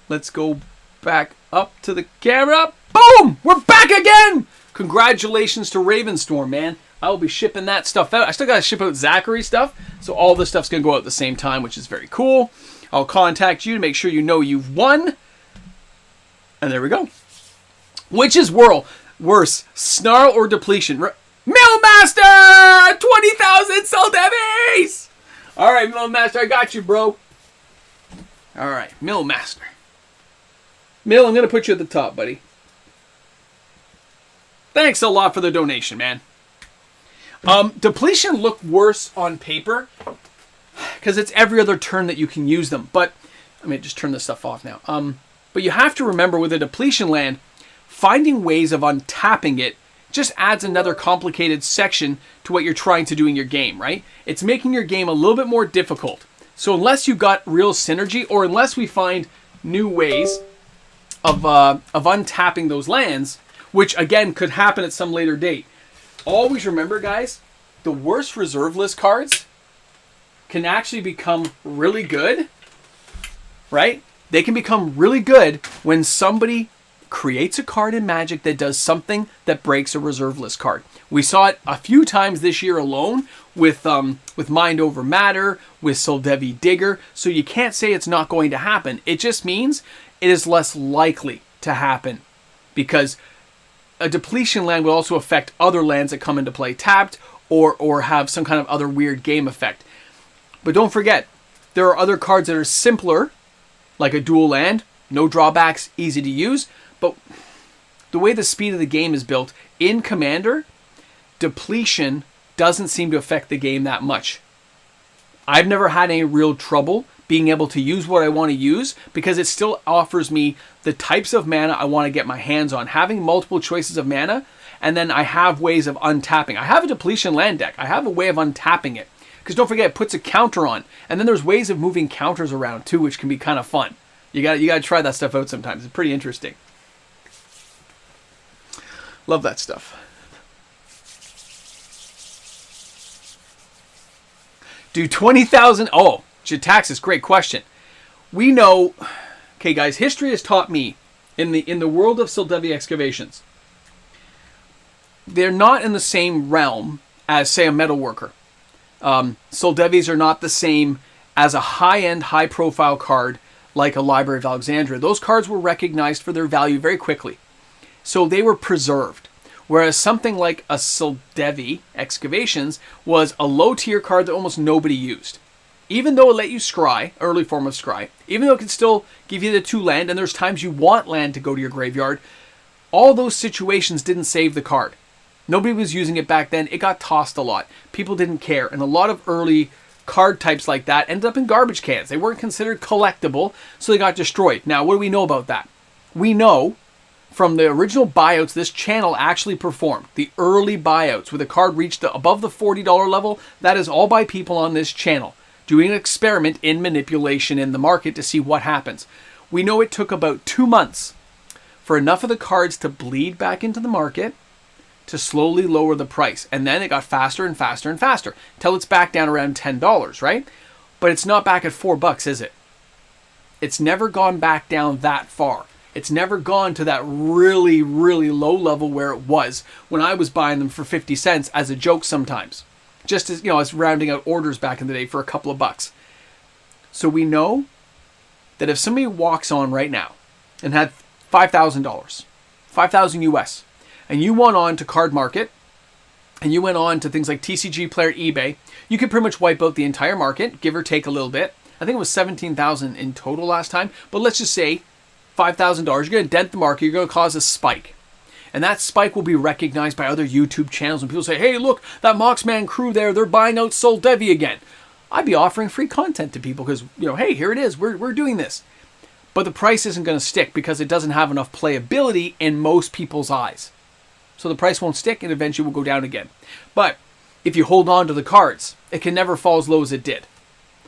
Speaker 1: Let's go back up to the camera. Boom! We're back again! Congratulations to Ravenstorm, man. I will be shipping that stuff out. I still got to ship out Zachary stuff, so all this stuff's going to go out at the same time, which is very cool. I'll contact you to make sure you know you've won. And there we go. Which is worse, Snarl or Depletion? Millmaster! 20,000 Soldevis! All right, Millmaster, I got you, bro. All right, Millmaster. Mill, I'm going to put you at the top, buddy. Thanks a lot for the donation, man. Depletion look worse on paper because it's every other turn that you can use them. But, I mean, just turn this stuff off now. But you have to remember with a Depletion land, finding ways of untapping it just adds another complicated section to what you're trying to do in your game, right? It's making your game a little bit more difficult. So unless you got real synergy, or unless we find new ways of untapping those lands, which again could happen at some later date. Always remember, guys, the worst reserve list cards can actually become really good, right? They can become really good when somebody creates a card in Magic that does something that breaks a reserve list card. We saw it a few times this year alone with Mind Over Matter, with Soldevi Digger, so you can't say it's not going to happen. It just means it is less likely to happen because a depletion land will also affect other lands that come into play tapped or have some kind of other weird game effect. But don't forget, there are other cards that are simpler, like a dual land, no drawbacks, easy to use. But the way the speed of the game is built, in Commander, depletion doesn't seem to affect the game that much. I've never had any real trouble being able to use what I want to use because it still offers me the types of mana I want to get my hands on. Having multiple choices of mana, and then I have ways of untapping. I have a depletion land deck. I have a way of untapping it. Because don't forget, it puts a counter on. And then there's ways of moving counters around too, which can be kind of fun. You got to try that stuff out sometimes. It's pretty interesting. Love that stuff. Do 20,000... Oh, Jataxis, great question. We know... Okay, guys, history has taught me, in the world of Soldevi excavations, they're not in the same realm as, say, a metalworker. Soldevis are not the same as a high-end, high-profile card like a Library of Alexandria. Those cards were recognized for their value very quickly. So they were preserved. Whereas something like a Soldevi Excavations was a low-tier card that almost nobody used. Even though it let you scry, early form of scry, even though it could still give you the 2 land, and there's times you want land to go to your graveyard, all those situations didn't save the card. Nobody was using it back then. It got tossed a lot. People didn't care. And a lot of early card types like that ended up in garbage cans. They weren't considered collectible, so they got destroyed. Now, what do we know about that? We know from the original buyouts this channel actually performed. The early buyouts, where the card reached above the $40 level, that is all by people on this channel doing an experiment in manipulation in the market to see what happens. We know it took about 2 months for enough of the cards to bleed back into the market to slowly lower the price. And then it got faster and faster and faster till it's back down around $10, right? But it's not back at $4, is it? It's never gone back down that far. It's never gone to that really, really low level where it was when I was buying them for 50 cents as a joke sometimes. Just as, you know, as rounding out orders back in the day for a couple of bucks. So we know that if somebody walks on right now and had $5,000, 5,000 US, and you went on to Card Market, and you went on to things like TCG Player, eBay, you could pretty much wipe out the entire market, give or take a little bit. I think it was 17,000 in total last time, but let's just say $5,000. You're going to dent the market. You're going to cause a spike. And that spike will be recognized by other YouTube channels. And people say, hey, look, that Moxman crew there, they're buying out Soul Devi again. I'd be offering free content to people because, hey, here it is. We're doing this. But the price isn't going to stick because it doesn't have enough playability in most people's eyes. So the price won't stick and eventually will go down again. But if you hold on to the cards, it can never fall as low as it did.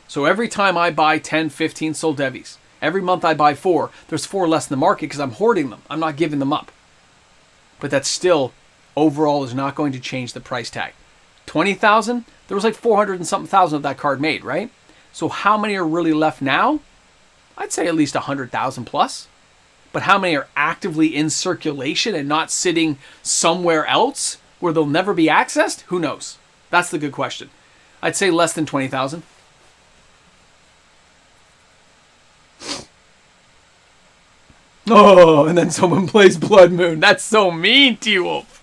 Speaker 1: So every time I buy 10, 15 Soul Devis, every month I buy 4, there's 4 less in the market because I'm hoarding them. I'm not giving them up. But that still, overall, is not going to change the price tag. 20,000, there was like 400 and something thousand of that card made, right? So how many are really left now? I'd say at least 100,000 plus. But how many are actively in circulation and not sitting somewhere else where they'll never be accessed? Who knows? That's the good question. I'd say less than 20,000. Oh, and then someone plays Blood Moon. That's so mean, T-Wolf.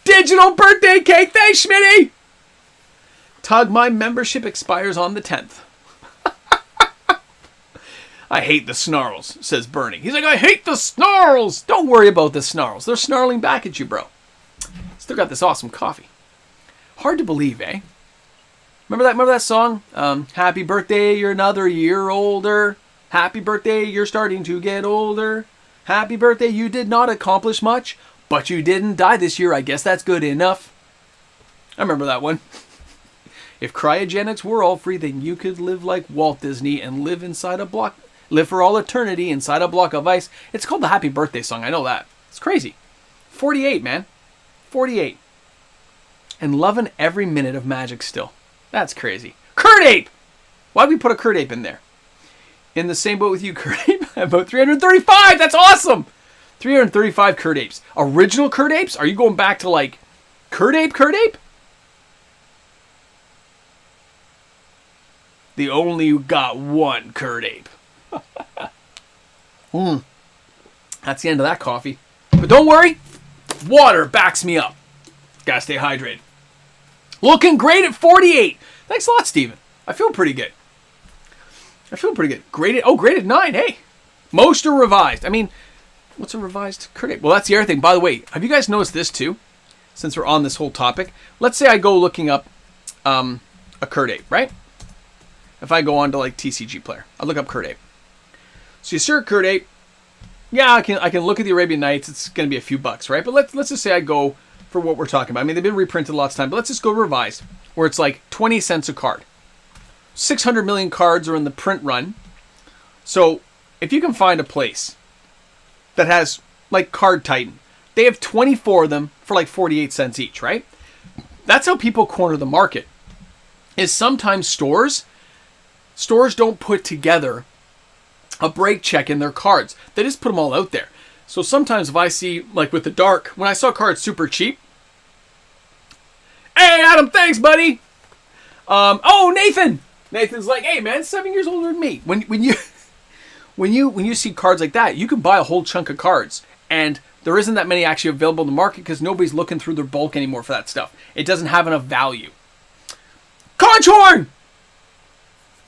Speaker 1: Digital birthday cake. Thanks, Schmitty. Tug, my membership expires on the 10th. I hate the snarls, says Bernie. He's like, I hate the snarls. Don't worry about the snarls. They're snarling back at you, bro. Still got this awesome coffee. Hard to believe, eh? Remember that song? Happy birthday, you're another year older. Happy birthday, you're starting to get older. Happy birthday, you did not accomplish much, but you didn't die this year. I guess that's good enough. I remember that one. If cryogenics were all free, then you could live like Walt Disney and live for all eternity inside a block of ice. It's called the Happy Birthday song. I know that. It's crazy. 48, man. 48. And loving every minute of Magic still. That's crazy. Kurt Ape! Why'd we put a Kurt Ape in there? In the same boat with you, Kurt Ape. About 335. That's awesome. 335 Kurt Apes. Original Kurt Apes? Are you going back to like Kurt Ape? The only got one Kurt Ape. That's the end of that coffee. But don't worry. Water backs me up. Gotta stay hydrated. Looking great at 48. Thanks a lot, Steven. I feel pretty good. Graded 9. Hey. Most are revised. I mean, what's a revised Kurt Ape? Well, that's the other thing. By the way, have you guys noticed this too? Since we're on this whole topic. Let's say I go looking up a Kurt Ape, right? If I go on to like TCG Player, I look up Kurt Ape. So you search Kurt Ape. Yeah, I can look at the Arabian Nights. It's going to be a few bucks, right? But let's just say I go for what we're talking about. I mean, they've been reprinted lots of time, but let's just go revised, where it's like 20 cents a card. 600 million cards are in the print run. So if you can find a place that has like Card Titan, they have 24 of them for like 48 cents each, right? That's how people corner the market. Is sometimes stores don't put together a break check in their cards. They just put them all out there. So sometimes if I see, like with the dark, when I saw cards super cheap. Hey, Adam, thanks, buddy. Oh, Nathan. Nathan's like, hey, man, 7 years older than me. When you see cards like that, you can buy a whole chunk of cards. And there isn't that many actually available in the market because nobody's looking through their bulk anymore for that stuff. It doesn't have enough value. Conchorn!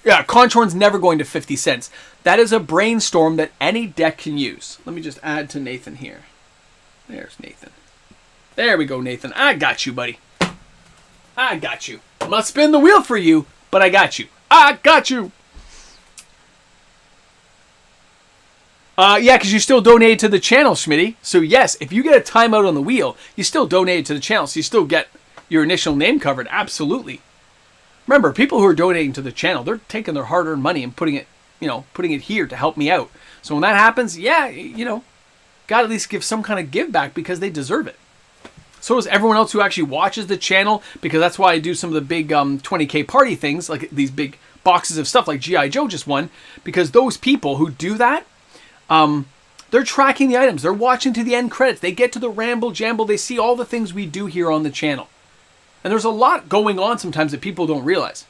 Speaker 1: Yeah, Conchorn's never going to 50 cents. That is a brainstorm that any deck can use. Let me just add to Nathan here. There's Nathan. There we go, Nathan. I got you, buddy. I got you. I'm not spinning the wheel for you, but I got you. I got you. Yeah, because you still donated to the channel, Schmitty. So yes, if you get a timeout on the wheel, you still donated to the channel, so you still get your initial name covered. Absolutely. Remember, people who are donating to the channel, they're taking their hard-earned money and putting it here to help me out. So when that happens, yeah, gotta at least give some kind of give back because they deserve it. So does everyone else who actually watches the channel, because that's why I do some of the big 20K party things, like these big boxes of stuff like G.I. Joe just won, because those people who do that, they're tracking the items. They're watching to the end credits. They get to the ramble jamble. They see all the things we do here on the channel. And there's a lot going on sometimes that people don't realize.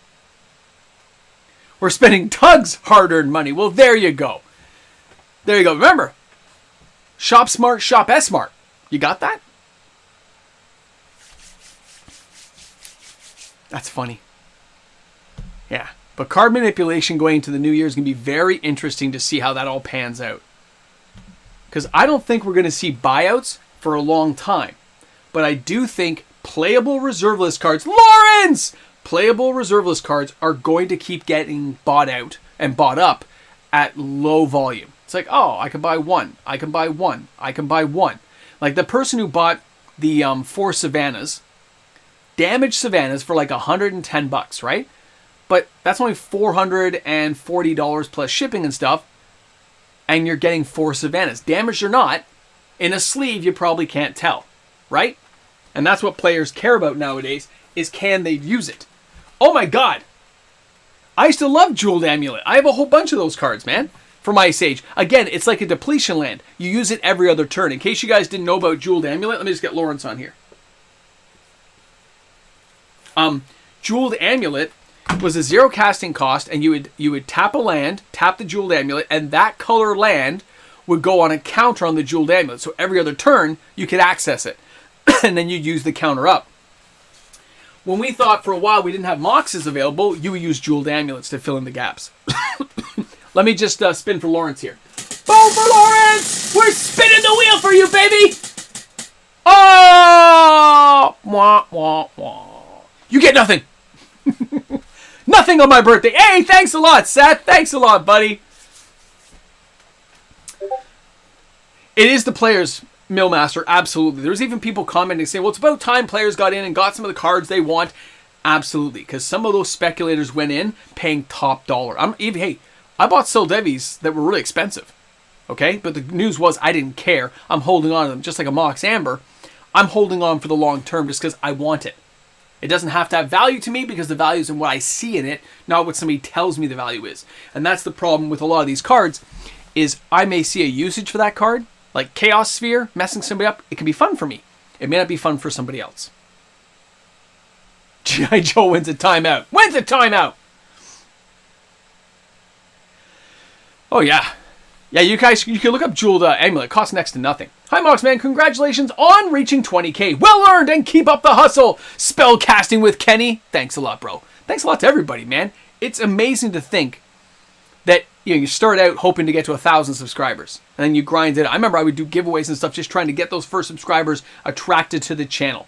Speaker 1: We're spending Doug's hard-earned money. Well, there you go. There you go. Remember, shop smart, shop S-smart. You got that? That's funny. Yeah. But card manipulation going into the new year is going to be very interesting to see how that all pans out. Because I don't think we're going to see buyouts for a long time. But I do think playable reserve list cards, Lawrence! Playable reserve list cards are going to keep getting bought out and bought up at low volume. It's like, oh, I can buy one. I can buy one. I can buy one. Like the person who bought the 4 Savannahs, damaged Savannahs for like $110, right? But that's only $440 plus shipping and stuff. And you're getting 4 Savannahs. Damaged or not, in a sleeve you probably can't tell, right? And that's what players care about nowadays, is can they use it? Oh my god! I used to love Jeweled Amulet. I have a whole bunch of those cards, man, from Ice Age. Again, it's like a depletion land. You use it every other turn. In case you guys didn't know about Jeweled Amulet, let me just get Lawrence on here. Jeweled Amulet was a 0 casting cost, and you would tap a land, tap the Jeweled Amulet, and that color land would go on a counter on the Jeweled Amulet. So every other turn, you could access it. And then you'd use the counter up. When we thought for a while we didn't have Moxes available, you would use Jeweled Amulets to fill in the gaps. Let me just spin for Lawrence here. Boom for Lawrence! We're spinning the wheel for you, baby! Oh! Wah, wah, wah. You get nothing! Nothing on my birthday. Hey, thanks a lot, Seth. Thanks a lot, buddy. It is the players' Millmaster, absolutely. There's even people commenting saying, well, it's about time players got in and got some of the cards they want. Absolutely, because some of those speculators went in paying top dollar. Hey, I bought Soul Devies that were really expensive, okay? But the news was I didn't care. I'm holding on to them, just like a Mox Amber. I'm holding on for the long term just because I want it. It doesn't have to have value to me because the value is in what I see in it, not what somebody tells me the value is. And that's the problem with a lot of these cards, is I may see a usage for that card, like Chaos Sphere, messing somebody up. It can be fun for me. It may not be fun for somebody else. G.I. Joe wins a timeout. Wins a timeout! Oh, yeah. Yeah, you guys, you can look up Jeweled Amulet. It costs next to nothing. Hi, Moxman. Congratulations on reaching 20K. Well earned, and keep up the hustle. Spell casting with Kenny. Thanks a lot, bro. Thanks a lot to everybody, man. It's amazing to think that you start out hoping to get to 1,000 subscribers, and then you grind it. I remember I would do giveaways and stuff just trying to get those first subscribers attracted to the channel.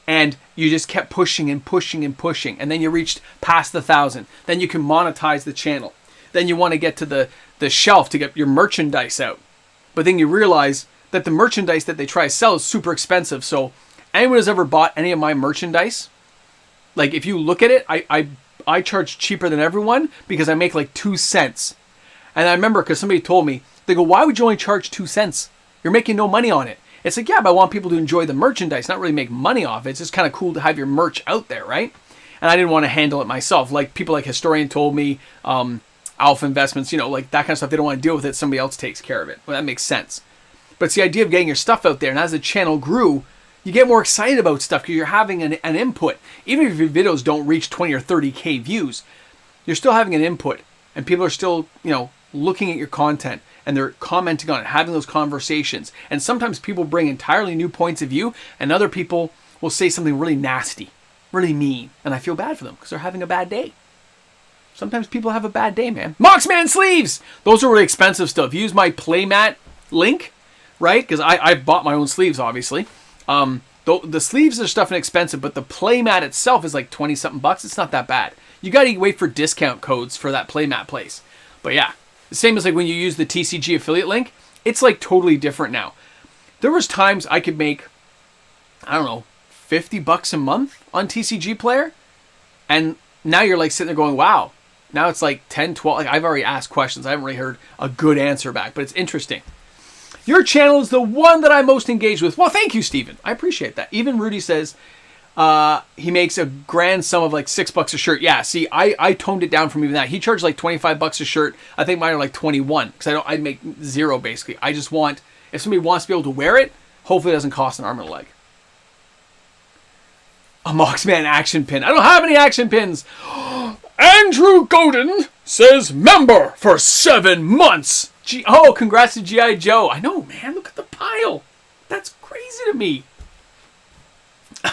Speaker 1: And you just kept pushing and pushing and pushing, and then you reached past the 1,000. Then you can monetize the channel. Then you want to get to the shelf to get your merchandise out. But then you realize that the merchandise that they try to sell is super expensive. So anyone who's ever bought any of my merchandise, like if you look at it, I charge cheaper than everyone because I make like 2 cents. And I remember because somebody told me, they go, why would you only charge 2 cents? You're making no money on it. It's like, yeah, but I want people to enjoy the merchandise, not really make money off it. It's just kind of cool to have your merch out there, right? And I didn't want to handle it myself. Like people like Historian told me, Alpha Investments, like that kind of stuff. They don't want to deal with it. Somebody else takes care of it. Well, that makes sense. But it's the idea of getting your stuff out there. And as the channel grew, you get more excited about stuff because you're having an input. Even if your videos don't reach 20 or 30K views, you're still having an input. And people are still, looking at your content. And they're commenting on it, having those conversations. And sometimes people bring entirely new points of view. And other people will say something really nasty, really mean. And I feel bad for them because they're having a bad day. Sometimes people have a bad day, man. Moxman sleeves! Those are really expensive stuff. Use my playmat link, right? Because I bought my own sleeves, obviously. The sleeves are stuff inexpensive, but the playmat itself is like 20-something bucks. It's not that bad. You got to wait for discount codes for that playmat place. But yeah, the same as like when you use the TCG affiliate link, it's like totally different now. There was times I could make, I don't know, $50 a month on TCG Player. And now you're like sitting there going, wow. Now it's like 10, 12. Like I've already asked questions. I haven't really heard a good answer back, but it's interesting. Your channel is the one that I'm most engaged with. Well, thank you, Steven. I appreciate that. Even Rudy says he makes a grand sum of like $6 a shirt. Yeah, see, I toned it down from even that. He charged like $25 a shirt. I think mine are like 21 because I make zero basically. I just want, if somebody wants to be able to wear it, hopefully it doesn't cost an arm and a leg. A Moxman action pin. I don't have any action pins. Andrew Godin says member for 7 months. Oh, congrats to G.I. Joe. I know, man. Look at the pile. That's crazy to me.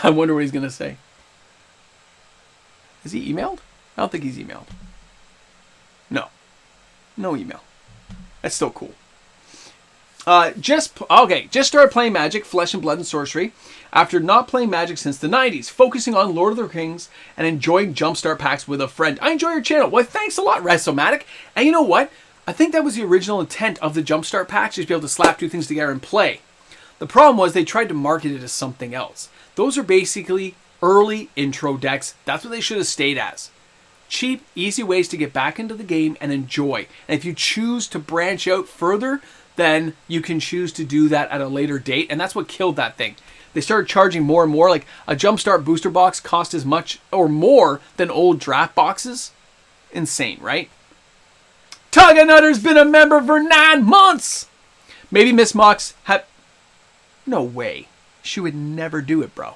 Speaker 1: I wonder what he's going to say. Is he emailed? I don't think he's emailed. No. No email. That's still cool. Just started playing Magic, Flesh and Blood and Sorcery after not playing Magic since the 90s, focusing on Lord of the Rings and enjoying Jumpstart packs with a friend. I enjoy your channel. Well, thanks a lot, Resomatic. And you know what? I think that was the original intent of the Jumpstart packs, just be able to slap two things together and play. The problem was they tried to market it as something else. Those are basically early intro decks. That's what they should have stayed as. Cheap, easy ways to get back into the game and enjoy. And if you choose to branch out further, then you can choose to do that at a later date. And that's what killed that thing. They started charging more and more. Like a Jumpstart booster box cost as much or more than old draft boxes. Insane, right? Tugganutter's been a member for 9 months. Maybe Miss Mox had... No way. She would never do it, bro.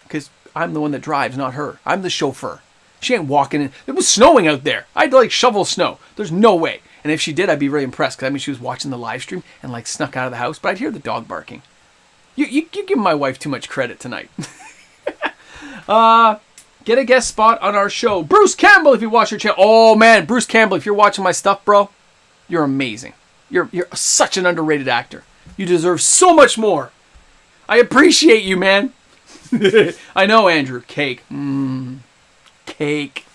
Speaker 1: Because I'm the one that drives, not her. I'm the chauffeur. She ain't walking in. It was snowing out there. I had to like shovel snow. There's no way. And if she did, I'd be really impressed. Because I mean, she was watching the live stream and like snuck out of the house. But I'd hear the dog barking. You give my wife too much credit tonight. Get a guest spot on our show. Bruce Campbell, if you watch your channel. Oh man, Bruce Campbell, if you're watching my stuff, bro, you're amazing. You're such an underrated actor. You deserve so much more. I appreciate you, man. I know, Andrew. Cake. Cake.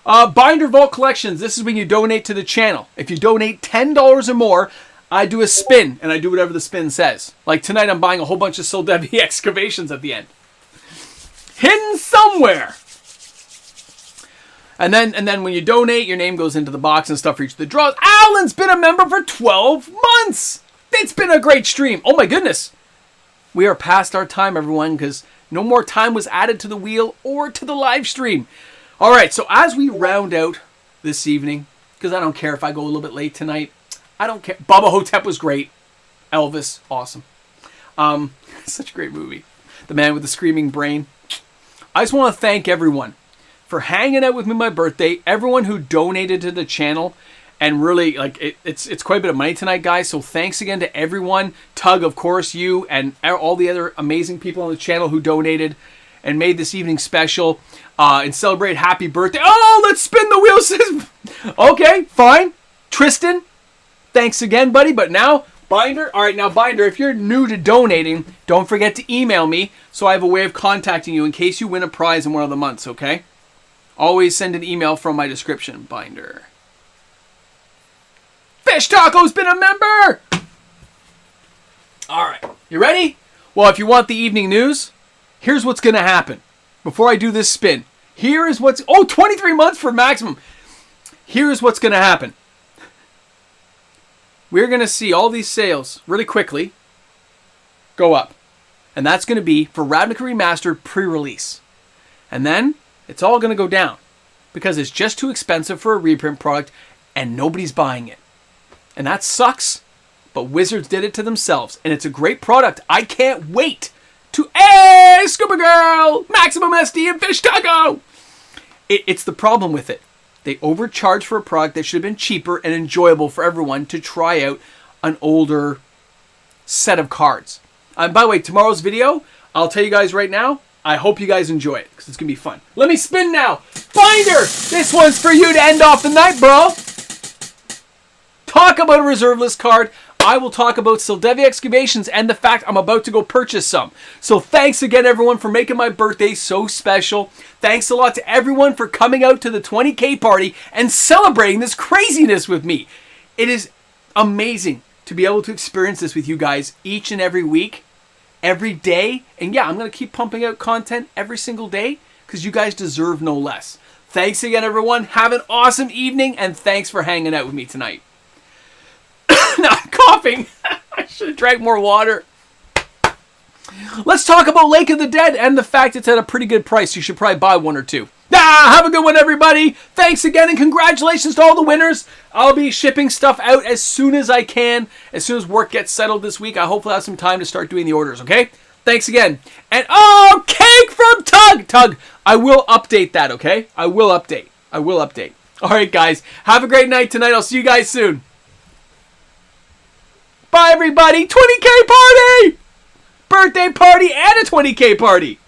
Speaker 1: Binder Vault Collections. This is when you donate to the channel. If you donate $10 or more, I do a spin, and I do whatever the spin says. Like tonight, I'm buying a whole bunch of Soldevi excavations at the end. Hidden somewhere. And then when you donate, your name goes into the box and stuff for each of the draws. Alan's been a member for 12 months. It's been a great stream. Oh my goodness. We are past our time, everyone, because no more time was added to the wheel or to the live stream. All right, so as we round out this evening, because I don't care if I go a little bit late tonight. I don't care. Bubba Hotep was great. Elvis, awesome. Such a great movie. The Man with the Screaming Brain. I just want to thank everyone for hanging out with me on my birthday. Everyone who donated to the channel. And really, like, it's quite a bit of money tonight, guys. So thanks again to everyone. Tug, of course, you, and all the other amazing people on the channel who donated and made this evening special. And celebrate happy birthday. Oh, let's spin the wheel. Okay, fine. Tristan, thanks again, buddy. But now, Binder. All right, now, Binder, if you're new to donating, don't forget to email me so I have a way of contacting you in case you win a prize in one of the months, okay? Always send an email from my description, Binder. Fish Taco's been a member! All right, you ready? Well, if you want the evening news, here's what's going to happen. Before I do this spin, here is what's... Oh, 23 months for maximum. Here's what's going to happen. We're going to see all these sales really quickly go up. And that's going to be for Ravnica Remastered pre-release. And then it's all going to go down because it's just too expensive for a reprint product and nobody's buying it. And that sucks, but Wizards did it to themselves. And it's a great product. I can't wait to... Hey, Scuba Girl! Maximum SD and Fish Taco! It's the problem with it. They overcharge for a product that should have been cheaper and enjoyable for everyone to try out an older set of cards. And by the way, tomorrow's video, I'll tell you guys right now, I hope you guys enjoy it because it's going to be fun. Let me spin now. Binder! This one's for you to end off the night, bro. Talk about a reserve list card. I will talk about Soldevi Excavations and the fact I'm about to go purchase some. So thanks again, everyone, for making my birthday so special. Thanks a lot to everyone for coming out to the 20K party and celebrating this craziness with me. It is amazing to be able to experience this with you guys each and every week, every day. And yeah, I'm going to keep pumping out content every single day because you guys deserve no less. Thanks again, everyone. Have an awesome evening, and thanks for hanging out with me tonight. Now I'm coughing. I should have drank more water. Let's talk about Lake of the Dead and the fact it's at a pretty good price. You should probably buy one or two. Have a good one, everybody. Thanks again, and congratulations to all the winners. I'll be shipping stuff out as soon as I can. As soon as work gets settled this week, I hopefully have some time to start doing the orders, okay? Thanks again. And, oh, cake from Tug, I will update that, okay? I will update. All right, guys. Have a great night tonight. I'll see you guys soon. Bye, everybody. 20K party! Birthday party and a 20K party.